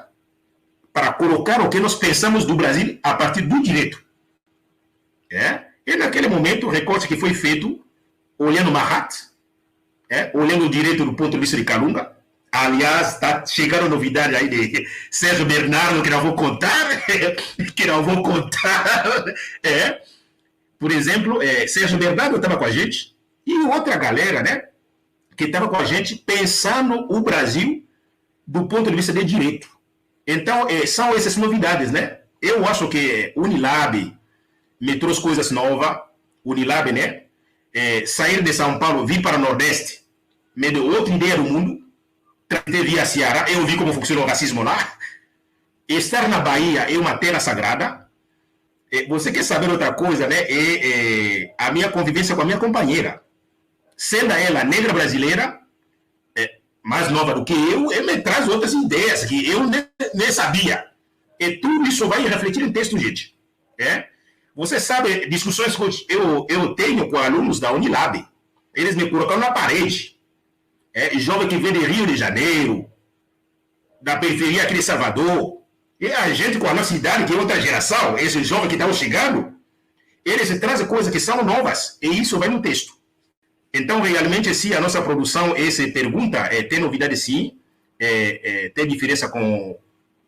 para colocar o que nós pensamos do Brasil a partir do direito. E naquele momento, o recorte que foi feito, olhando Mahat, olhando o direito do ponto de vista de Kalunga, Aliás, está chegando novidade aí de Sérgio Bernardo, que não vou contar, que não vou contar. Por exemplo, Sérgio Bernardo estava com a gente, e outra galera, né, que estava com a gente pensando o Brasil do ponto de vista de direito. Então, são essas novidades, né? Eu acho que Unilab me trouxe coisas novas, Unilab, né? Sair de São Paulo, vir para o Nordeste, me deu outra ideia do mundo, trazer via Ceará, eu vi como funciona o racismo lá. Estar na Bahia é uma terra sagrada. Você quer saber outra coisa, né? A minha convivência com a minha companheira. Sendo ela negra brasileira, mais nova do que eu me traz outras ideias que eu nem sabia. E tudo isso vai refletir em texto, gente. Você sabe, discussões que eu tenho com alunos da Unilab, eles me colocam na parede. Jovem que vem de Rio de Janeiro, da periferia aqui de Salvador, e a gente com a nossa idade, que é outra geração, esses jovens que estão chegando, eles trazem coisas que são novas, e isso vai no texto. Então, realmente, se a nossa produção, essa pergunta, tem novidade sim, tem diferença com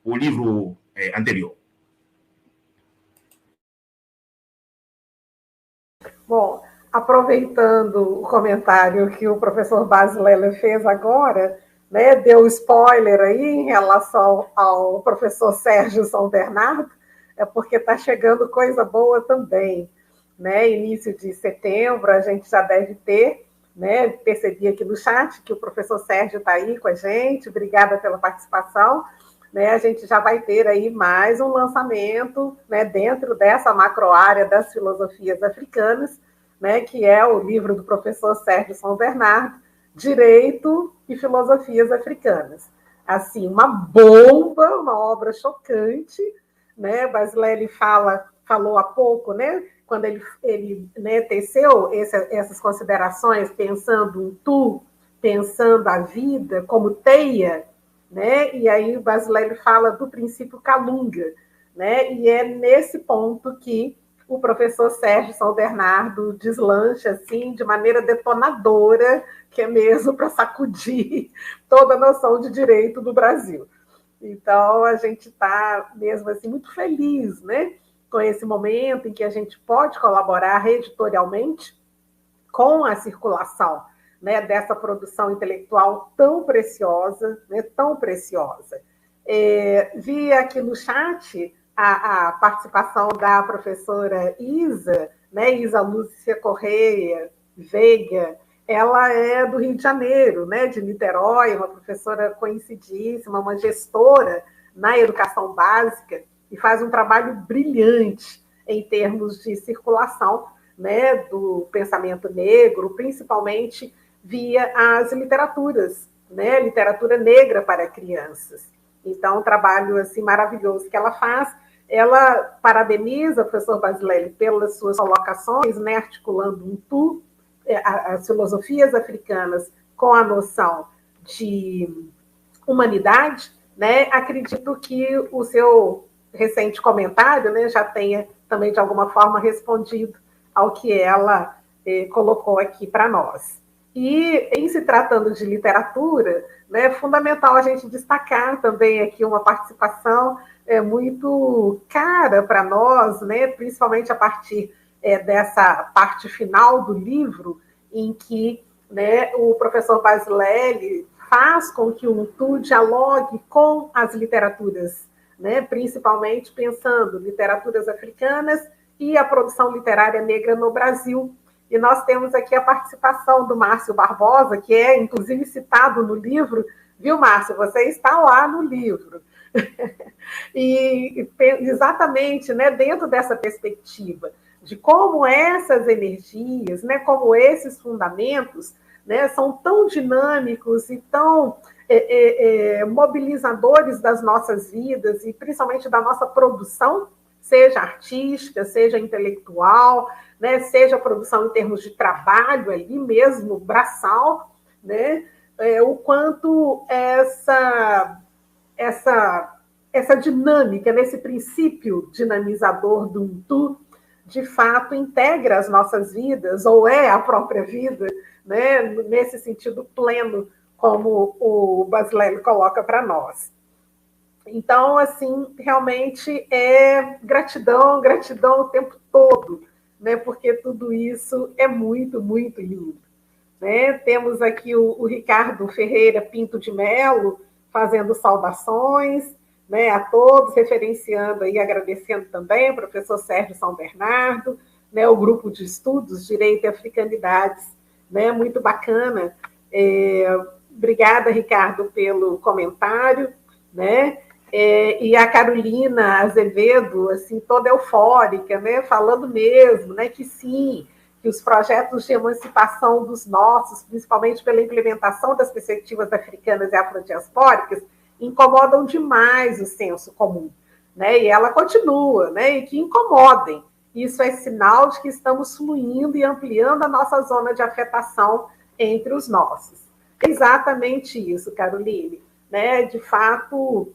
o livro anterior. Bom, aproveitando o comentário que o professor Basilele fez agora, né, deu spoiler aí em relação ao professor Sérgio São Bernardo, porque está chegando coisa boa também. Né, início de setembro, a gente já deve ter, né, percebi aqui no chat que o professor Sérgio está aí com a gente, obrigada pela participação, né, a gente já vai ter aí mais um lançamento, né, dentro dessa macroárea das filosofias africanas, né, que é o livro do professor Sérgio São Bernardo, Direito e Filosofias Africanas. Assim, uma bomba, uma obra chocante, né, Basilele falou há pouco, né, quando ele né, teceu essas considerações, pensando em tu, pensando a vida como teia, né? E aí o Basilele fala do princípio Calunga, né? E é nesse ponto que o professor Sérgio São Bernardo deslancha assim, de maneira detonadora, que é mesmo para sacudir toda a noção de direito do Brasil. Então, a gente está mesmo assim muito feliz, né, com esse momento em que a gente pode colaborar editorialmente com a circulação, né, dessa produção intelectual tão preciosa, né, tão preciosa. Vi aqui no chat a participação da professora Isa, né, Isa Lúcia Correia Veiga. Ela é do Rio de Janeiro, né, de Niterói, uma professora conhecidíssima, uma gestora na educação básica, e faz um trabalho brilhante em termos de circulação, né, do pensamento negro, principalmente via as literaturas, né, literatura negra para crianças. Então, um trabalho assim, maravilhoso que ela faz. Ela parabeniza o professor Basilele pelas suas colocações, né, articulando um tu, as filosofias africanas com a noção de humanidade, né? Acredito que o seu recente comentário, né, já tenha também, de alguma forma, respondido ao que ela colocou aqui para nós. E, em se tratando de literatura, né, é fundamental a gente destacar também aqui uma participação muito cara para nós, né, principalmente a partir dessa parte final do livro, em que, né, o professor Basilele faz com que o tu dialogue com as literaturas, né, principalmente pensando literaturas africanas e a produção literária negra no Brasil. E nós temos aqui a participação do Márcio Barbosa, que é, inclusive, citado no livro. Viu, Márcio? Você está lá no livro. E exatamente, né, dentro dessa perspectiva de como essas energias, né, como esses fundamentos, né, são tão dinâmicos e tão mobilizadores das nossas vidas e principalmente da nossa produção, seja artística, seja intelectual, né, seja produção em termos de trabalho ali mesmo, braçal, né, o quanto essa dinâmica, nesse princípio dinamizador do tu, de fato, integra as nossas vidas, ou é a própria vida, né, nesse sentido pleno, como o Basilélio coloca para nós. Então, assim, realmente é gratidão, gratidão o tempo todo, né? Porque tudo isso é muito, muito lindo. Né? Temos aqui o Ricardo Ferreira Pinto de Melo fazendo saudações, né, a todos, referenciando e agradecendo também o professor Sérgio São Bernardo, né, o grupo de estudos Direito e Africanidades, né, muito bacana. Obrigada, Ricardo, pelo comentário, né? E a Carolina Azevedo, assim, toda eufórica, né, falando mesmo, né, que sim, que os projetos de emancipação dos nossos, principalmente pela implementação das perspectivas africanas e afrodiaspóricas, incomodam demais o senso comum. Né? E ela continua, né? E que incomodem. Isso é sinal de que estamos fluindo e ampliando a nossa zona de afetação entre os nossos. É exatamente isso, Caroline. Né? De fato,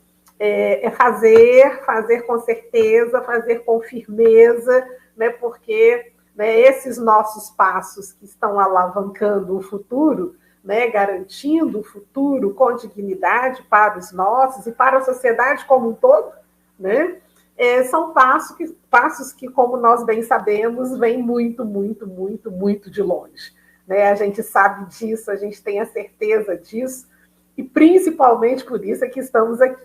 fazer com certeza, fazer com firmeza, né? Porque, né, esses nossos passos que estão alavancando o futuro, né, garantindo o futuro com dignidade para os nossos e para a sociedade como um todo, né, são passos que, como nós bem sabemos, vêm muito, muito, muito, muito de longe. Né? A gente sabe disso, a gente tem a certeza disso, e principalmente por isso é que estamos aqui.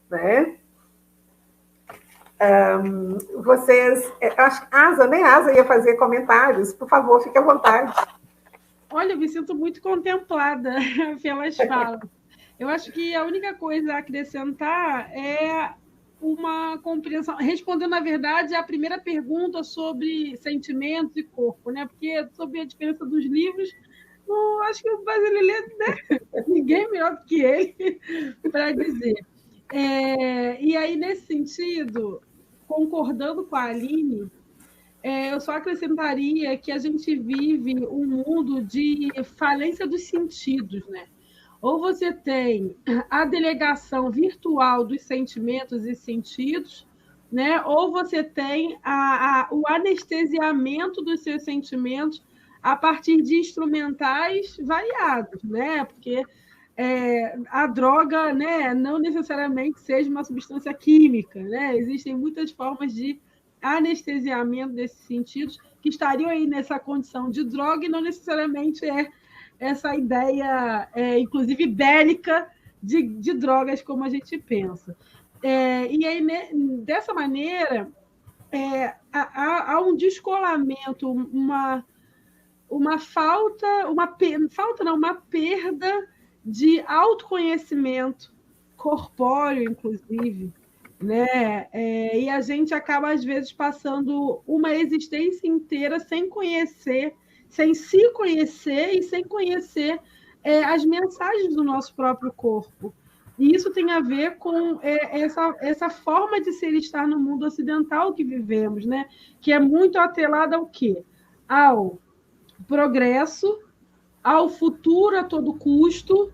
Né? Vocês, acho que Asa ia fazer comentários, por favor, fique à vontade. Olha, eu me sinto muito contemplada pelas falas. Eu acho que a única coisa a acrescentar é uma compreensão, respondendo, na verdade, a primeira pergunta sobre sentimentos e corpo, né? Porque sobre a diferença dos livros, eu acho que o brasileiro, né? Ninguém melhor do que ele para dizer. E aí, nesse sentido, concordando com a Aline, eu só acrescentaria que a gente vive um mundo de falência dos sentidos, né? Ou você tem a delegação virtual dos sentimentos e sentidos, né? Ou você tem o anestesiamento dos seus sentimentos a partir de instrumentais variados, né? Porque a droga, né, não necessariamente seja uma substância química, né? Existem muitas formas de anestesiamento desses sentidos que estariam aí nessa condição de droga e não necessariamente essa ideia, inclusive bélica, de drogas como a gente pensa. E aí, dessa maneira, há um descolamento, uma perda de autoconhecimento corpóreo, inclusive, né? E a gente acaba, às vezes, passando uma existência inteira sem se conhecer e sem conhecer as mensagens do nosso próprio corpo. E isso tem a ver com essa forma de ser e estar no mundo ocidental que vivemos, né? Que é muito atrelada ao quê? Ao progresso, ao futuro a todo custo,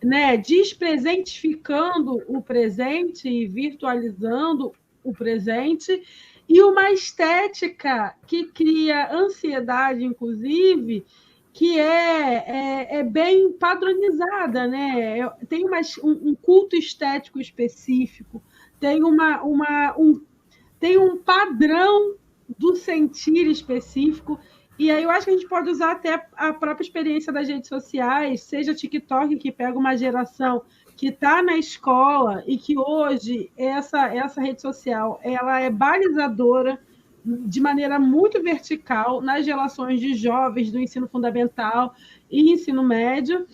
né? Despresentificando o presente e virtualizando o presente, e uma estética que cria ansiedade, inclusive, que é bem padronizada, né? Tem um culto estético específico, tem tem um padrão do sentir específico. E aí eu acho que a gente pode usar até a própria experiência das redes sociais, seja TikTok, que pega uma geração que está na escola e que hoje essa rede social ela é balizadora de maneira muito vertical nas relações de jovens do ensino fundamental e ensino médio,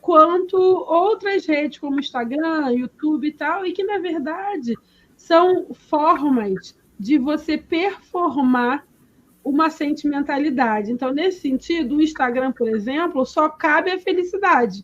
quanto outras redes como Instagram, YouTube e tal, e que, na verdade, são formas de você performar uma sentimentalidade. Então, nesse sentido, o Instagram, por exemplo, só cabe a felicidade,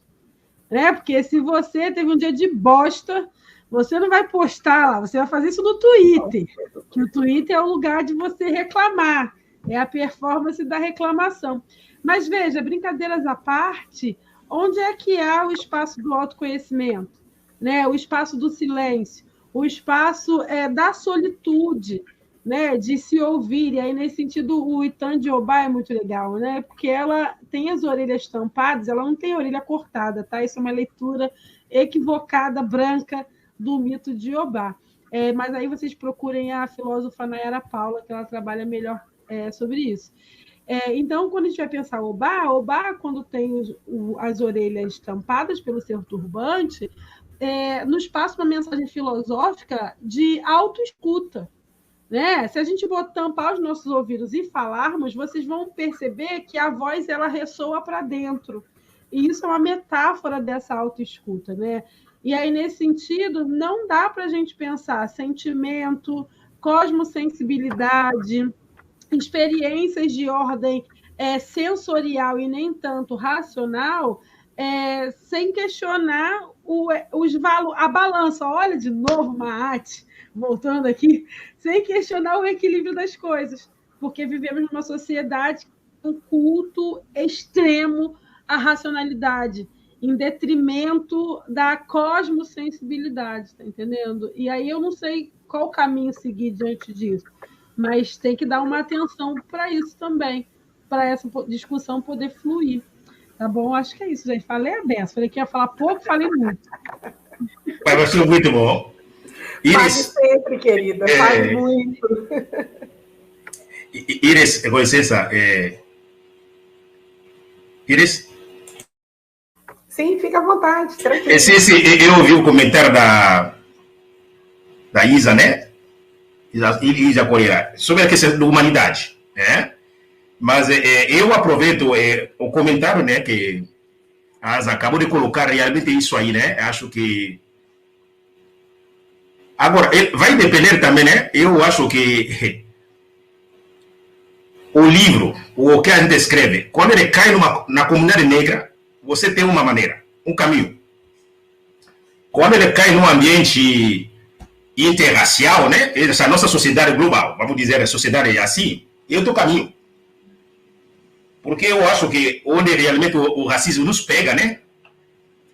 né? Porque se você teve um dia de bosta, você não vai postar lá, você vai fazer isso no Twitter, que o Twitter é o lugar de você reclamar, é a performance da reclamação. Mas veja, brincadeiras à parte, onde é que há o espaço do autoconhecimento, né? O espaço do silêncio, o espaço da solitude, né, de se ouvir. E aí, nesse sentido, o Itan de Obá é muito legal, né? Porque ela tem as orelhas tampadas, ela não tem a orelha cortada, tá? Isso é uma leitura equivocada, branca, do mito de Obá. Mas aí vocês procurem a filósofa Nayara Paula, que ela trabalha melhor sobre isso. Então, quando a gente vai pensar Obá, quando tem as orelhas tampadas pelo seu turbante, nos passa uma mensagem filosófica de autoescuta. Né? Se a gente tampar os nossos ouvidos e falarmos, vocês vão perceber que a voz ela ressoa para dentro. E isso é uma metáfora dessa autoescuta. Né? E aí, nesse sentido, não dá para a gente pensar sentimento, cosmosensibilidade, experiências de ordem sensorial e nem tanto racional, sem questionar a balança. Olha, de novo, Maat, voltando aqui, sem questionar o equilíbrio das coisas, porque vivemos numa sociedade com culto extremo à racionalidade, em detrimento da cosmosensibilidade, tá entendendo? E aí eu não sei qual caminho seguir diante disso, mas tem que dar uma atenção para isso também, para essa discussão poder fluir. Tá bom? Acho que é isso, gente. Falei a beça. Falei que ia falar pouco, falei muito. Vai ser muito bom. Iris, fale sempre, querida. Fale muito. Iris, com licença. Iris? Sim, fica à vontade. Tranquilo. Eu ouvi o comentário da Isa, né? Isa Correia, sobre a questão da humanidade, né? Mas eu aproveito o comentário, né, que a Asa acabou de colocar realmente isso aí, né? Acho que agora vai depender também, né? Eu acho que o livro, o que a gente escreve, quando ele cai na comunidade negra, você tem uma maneira, um caminho. Quando ele cai num ambiente interracial, né? Essa nossa sociedade global, vamos dizer, a sociedade assim, eu tenho caminho. Porque eu acho que onde realmente o racismo nos pega, né?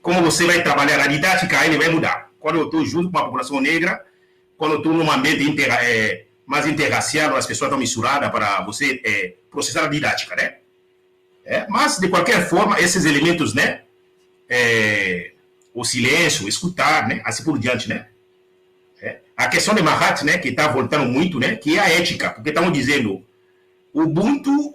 Como você vai trabalhar a didática, ele vai mudar. Quando eu estou junto com a população negra, quando eu estou num ambiente mais interracial, as pessoas estão misturadas para você processar a didática, né? Mas, de qualquer forma, esses elementos, né? O silêncio, escutar, né? Assim por diante, né? A questão de Mahat, né? Que está voltando muito, né? Que é a ética. Porque estamos dizendo, o Ubuntu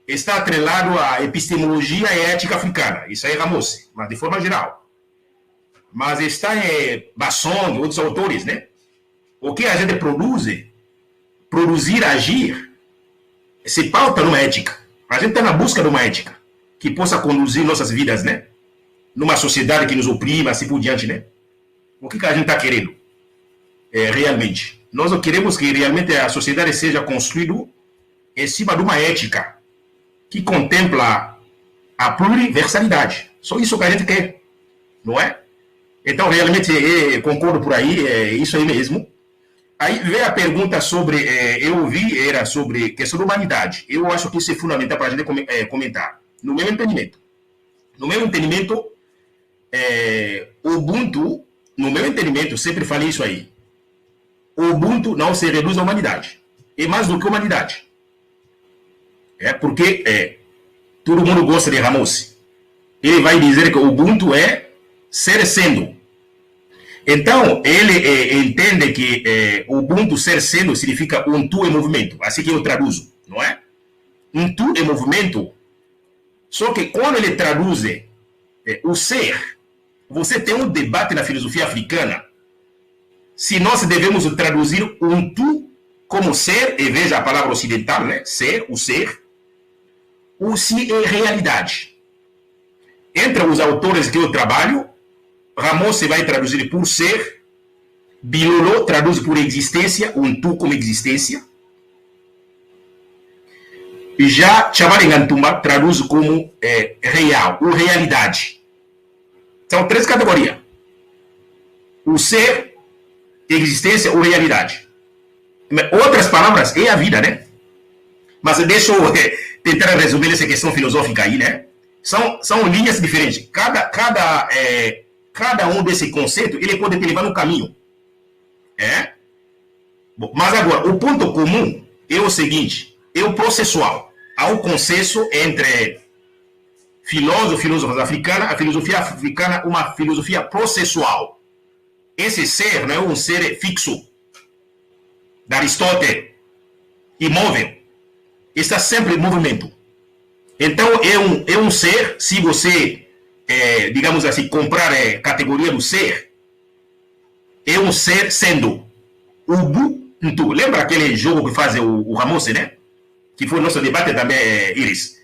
está atrelado à epistemologia e à ética africana. Isso aí é Ramos, mas de forma geral. Mas está em Basson e outros autores, né? O que a gente produzir, agir, se pauta numa ética. A gente está na busca de uma ética que possa conduzir nossas vidas, né? Numa sociedade que nos oprime, assim por diante, né? O que a gente está querendo? Realmente. Nós queremos que realmente a sociedade seja construída em cima de uma ética que contempla a pluriversalidade. Só isso que a gente quer, não é? Então, realmente, concordo por aí, é isso aí mesmo. Aí veio a pergunta sobre, eu ouvi, era sobre questão da humanidade. Eu acho que isso é fundamental para a gente comentar. No meu entendimento, Ubuntu, no meu entendimento, sempre falei isso aí. O Ubuntu não se reduz à humanidade. É mais do que humanidade. Porque todo mundo gosta de Ramos. Ele vai dizer que o Ubuntu é ser sendo. Então, ele entende que o Ubuntu ser sendo significa um tu em movimento. Assim que eu traduzo, não é? Um tu em movimento. Só que quando ele traduz o ser, você tem um debate na filosofia africana se nós devemos traduzir um tu como ser, e veja a palavra ocidental, né? Ser, ou se é realidade. Entre os autores que eu trabalho, Ramos vai traduzir por ser, Bilolo traduz por existência, um tu como existência. E já Chavarengantumba traduz como real, ou realidade. São três categorias. O ser, existência ou realidade. Outras palavras, é a vida, né? Mas deixa eu tentar resumir essa questão filosófica aí, né? São linhas diferentes. Cada um desse conceito, ele pode te levar no caminho. Bom, mas agora, o ponto comum é o seguinte, é o processual. Há um consenso entre filósofos africanos, a filosofia africana, uma filosofia processual. Esse ser não é um ser fixo, de Aristóteles, imóvel. Está sempre em movimento. Então, é um ser, se você, digamos assim, comprar a categoria do ser, é um ser sendo Ubuntu. Lembra aquele jogo que faz o Ramos, né? Que foi nosso debate também, Iris.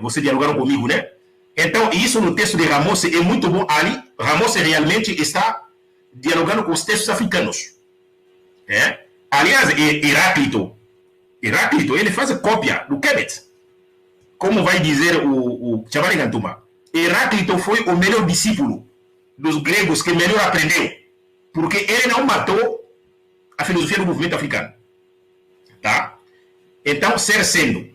Você dialogaram comigo, né? Então, isso no texto de Ramos é muito bom. Ali, Ramos realmente está dialogando com os textos africanos. Aliás, Heráclito, ele faz cópia do Kemet. Como vai dizer o Chavali Gantuma? Heráclito foi o melhor discípulo dos gregos que melhor aprendeu. Porque ele não matou a filosofia do movimento africano. Tá? Então, ser sendo.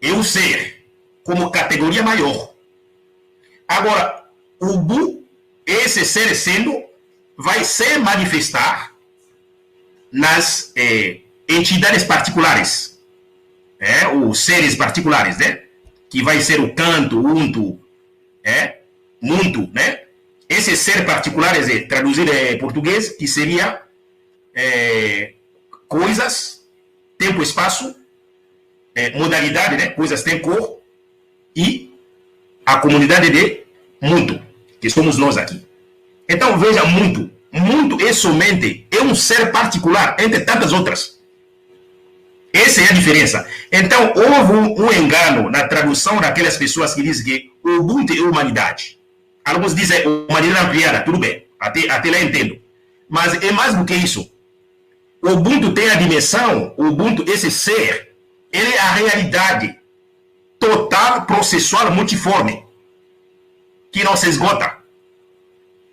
É o ser como categoria maior. Agora, o Bu, esse ser sendo, vai se manifestar nas entidades particulares. Os seres particulares, né? Que vai ser o canto, unto, muito, né? Esse ser particular, traduzido em português, que seria coisas, tempo, espaço, modalidade, né? Coisas têm cor, e a comunidade de muito, que somos nós aqui. Então, veja, muito é somente um ser particular, entre tantas outras. Essa é a diferença. Então, houve um engano na tradução daquelas pessoas que dizem que o Ubuntu é humanidade. Alguns dizem humanidade ampliada, tudo bem, até lá entendo. Mas é mais do que isso. O Ubuntu tem a dimensão, o Ubuntu, esse ser, ele é a realidade total, processual, multiforme, que não se esgota.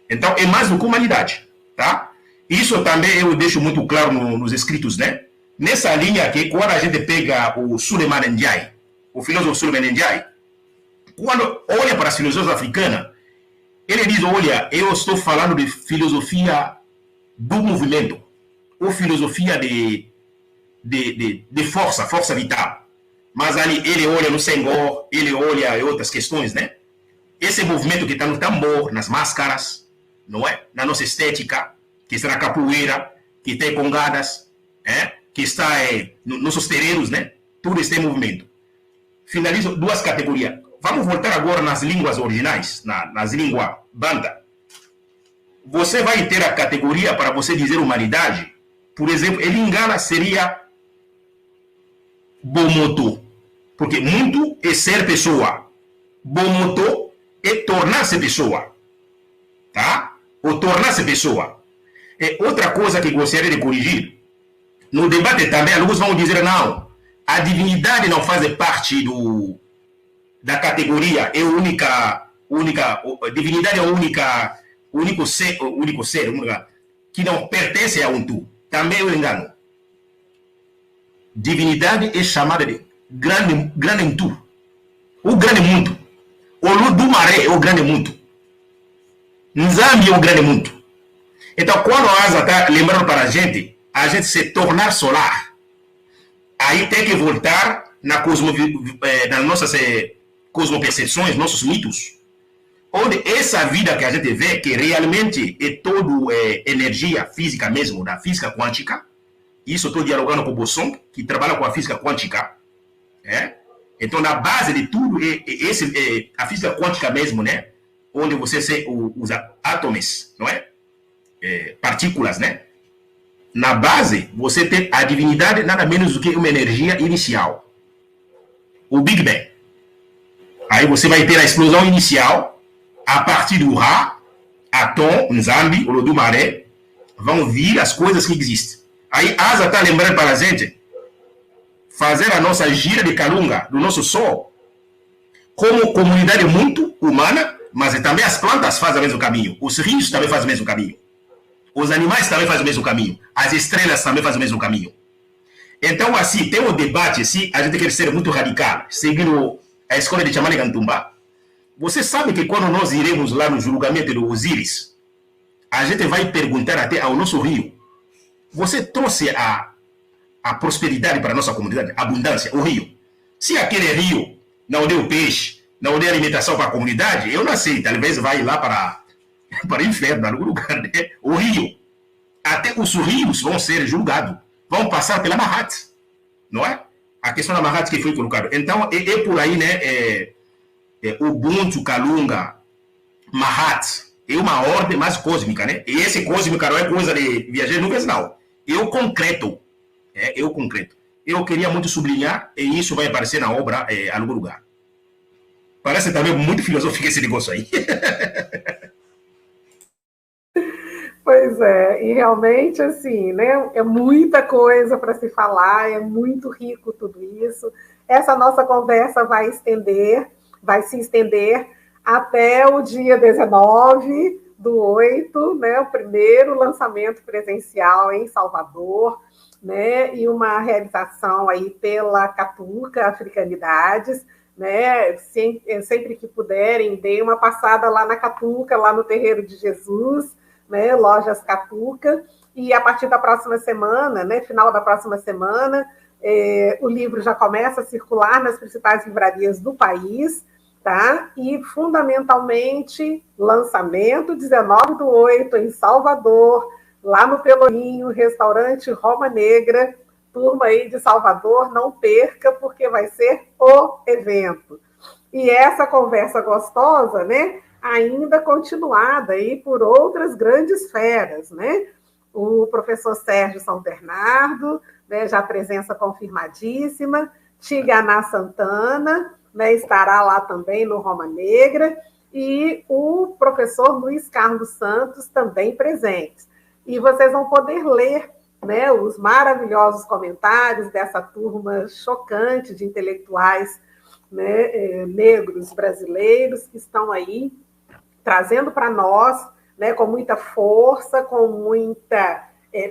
Então, é mais do que humanidade, tá? Isso também eu deixo muito claro nos escritos, né? Nessa linha que, quando a gente pega o Suleiman Ndiaye, o filósofo Suleiman Ndiaye, quando olha para as filosofias africanas, ele diz, olha, eu estou falando de filosofia do movimento, ou filosofia de força vital. Mas ali ele olha no Senghor, ele olha em outras questões, né? Esse movimento que está no tambor, nas máscaras, não é? Na nossa estética, que está na capoeira, que tem congadas, que está nos nossos terreiros, né? Tudo esse movimento. Finalizo duas categorias. Vamos voltar agora nas línguas originais, nas línguas banda. Você vai ter a categoria para você dizer humanidade. Por exemplo, em Lingala seria Bomoto. Porque muito é ser pessoa. Bomoto é tornar-se pessoa. Tá? Ou tornar-se pessoa. Outra coisa que gostaria de corrigir. No debate também, alguns vão dizer, não, a divindade não faz parte da categoria, a divindade é o único ser, que não pertence a um tu. Também eu engano. Divindade é chamada de grande tu. O grande mundo. O Ludumaré é o grande mundo. Nzambi é o grande mundo. Então, quando a Asa está lembrando para a gente se tornar solar, aí tem que voltar nas nossas cosmopercepções, nossos mitos, onde essa vida que a gente vê, que realmente é toda energia física mesmo, da física quântica. Isso estou dialogando com o Bosson, que trabalha com a física quântica. Então, na base de tudo, a física quântica mesmo, né? Onde você usa átomos, não é? Partículas, né? Na base, você tem a divindade nada menos do que uma energia inicial. O Big Bang. Aí você vai ter a explosão inicial, a partir do Ra, Atom, Nzambi, Olodumaré, vão vir as coisas que existem. Aí Asa está lembrando para a gente fazer a nossa gira de Kalunga, do nosso Sol, como comunidade muito humana, mas também as plantas fazem o mesmo caminho, os rios também fazem o mesmo caminho. Os animais também fazem o mesmo caminho. As estrelas também fazem o mesmo caminho. Então, assim, tem um debate, se a gente quer ser muito radical, seguindo a escola de Chamali Gantumba. Você sabe que quando nós iremos lá no julgamento do Osíris, a gente vai perguntar até ao nosso rio, você trouxe a prosperidade para a nossa comunidade, a abundância, o rio. Se aquele rio não deu peixe, não deu alimentação para a comunidade, eu não aceito. Talvez vai lá para o inferno, em algum lugar. Né? O rio. Até os rios vão ser julgados. Vão passar pela Mahat. Não é? A questão da Mahat que foi colocada. Então, é por aí, né? Ubuntu, Kalunga, Mahat. É uma ordem mais cósmica, né? E esse cósmica não é coisa de viajar nuvens, não. Eu concreto. Eu concreto. Eu queria muito sublinhar, e isso vai aparecer na obra em algum lugar. Parece também muito filosófico esse negócio aí. Pois é, e realmente, assim, né, é muita coisa para se falar, é muito rico tudo isso. Essa nossa conversa vai se estender até o dia 19/8, né, o primeiro lançamento presencial em Salvador, né, e uma realização aí pela Catuca Africanidades, né, sempre que puderem, deem uma passada lá na Catuca, lá no Terreiro de Jesus, né, Lojas Catuca, e a partir da próxima semana, né, final da próxima semana, o livro já começa a circular nas principais livrarias do país, tá? E, fundamentalmente, lançamento 19/8 em Salvador, lá no Pelourinho, restaurante Roma Negra, turma aí de Salvador, não perca, porque vai ser o evento. E essa conversa gostosa, né, ainda continuada aí por outras grandes feras, né? O professor Sérgio São Bernardo, né, já presença confirmadíssima, Tiganá Santana, né, estará lá também no Roma Negra, e o professor Luiz Carlos Santos também presentes. E vocês vão poder ler, né, os maravilhosos comentários dessa turma chocante de intelectuais, né, negros brasileiros que estão aí trazendo para nós, né, com muita força, com muita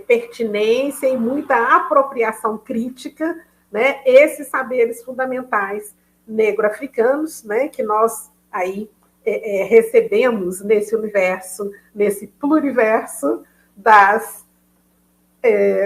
pertinência e muita apropriação crítica, né, esses saberes fundamentais negro-africanos, né, que nós aí recebemos nesse universo, nesse pluriverso das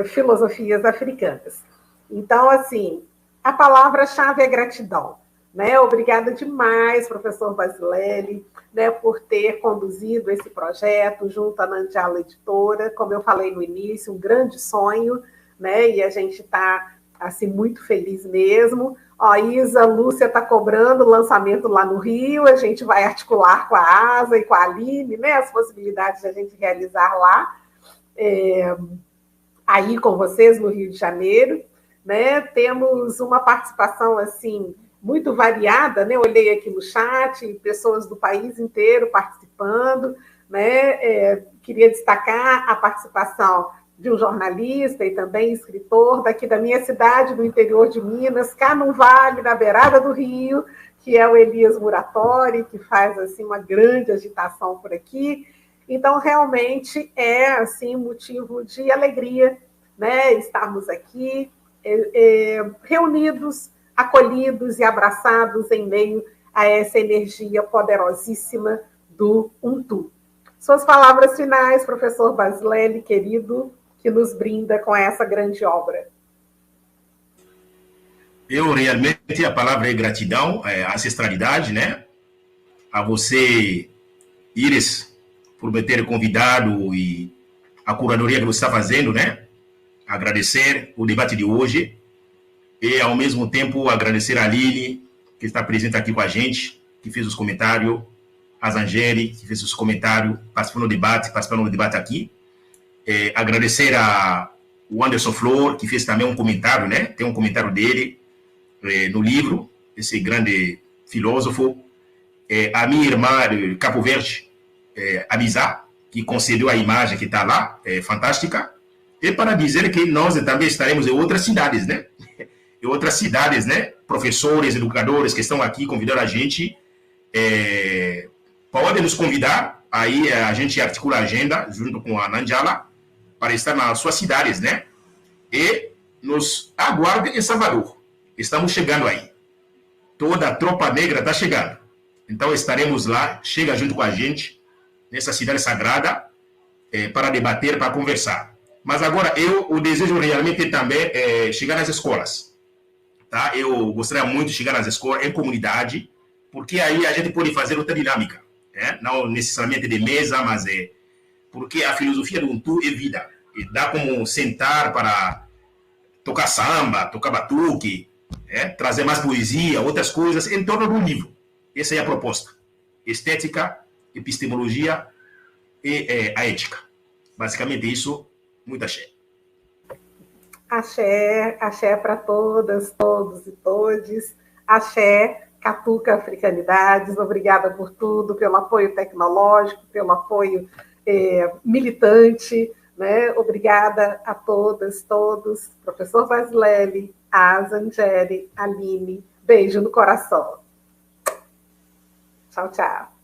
filosofias africanas. Então, assim, a palavra-chave é gratidão. Né? Obrigada demais, professor Basilele, né, por ter conduzido esse projeto junto à Nandiala Editora. Como eu falei no início, um grande sonho, né? E a gente está assim, muito feliz mesmo. Ó, a Isa Lúcia está cobrando o lançamento lá no Rio, a gente vai articular com a Asa e com a Aline, né, as possibilidades de a gente realizar lá, aí com vocês no Rio de Janeiro. Né? Temos uma participação assim muito variada, né? Olhei aqui no chat, pessoas do país inteiro participando, né? Queria destacar a participação de um jornalista e também escritor daqui da minha cidade, do interior de Minas, cá no Vale, na beirada do Rio, que é o Elias Muratori, que faz assim uma grande agitação por aqui. Então, realmente é assim motivo de alegria, né? Estarmos aqui reunidos, acolhidos e abraçados em meio a essa energia poderosíssima do Ubuntu. Suas palavras finais, professor Basilele, querido, que nos brinda com essa grande obra. Eu realmente, a palavra é gratidão, ancestralidade, né? A você, Iris, por me ter convidado e a curadoria que você está fazendo, né? Agradecer o debate de hoje. E, ao mesmo tempo, agradecer a Aline, que está presente aqui com a gente, que fez os comentários, a Zangeri, que fez os comentários, participando do debate aqui. Agradecer o Anderson Flor, que fez também um comentário, né? Tem um comentário dele no livro, esse grande filósofo. A minha irmã de Cabo Verde, a Bisa, que concedeu a imagem que está lá, fantástica. E para dizer que nós também estaremos em outras cidades, né? E outras cidades, né? Professores, educadores que estão aqui convidando a gente, podem nos convidar, aí a gente articula a agenda junto com a Nandiala para estar nas suas cidades, né? E nos aguardem em Salvador. Estamos chegando aí. Toda a tropa negra está chegando. Então estaremos lá, chega junto com a gente, nessa cidade sagrada, para debater, para conversar. Mas agora, o desejo realmente também é chegar nas escolas. Tá? Eu gostaria muito de chegar nas escolas, em comunidade, porque aí a gente pode fazer outra dinâmica. Né? Não necessariamente de mesa, mas porque a filosofia do Ubuntu é vida. E dá como sentar para tocar samba, tocar batuque, trazer mais poesia, outras coisas em torno do livro. Essa é a proposta. Estética, epistemologia e a ética. Basicamente isso, muito axé. Axé, axé para todas, todos e todes. Axé, Catuca Africanidades. Obrigada por tudo, pelo apoio tecnológico, pelo apoio militante. Né? Obrigada a todas, todos. Professor Vasilele, Asa, Angeli, Aline. Beijo no coração. Tchau, tchau.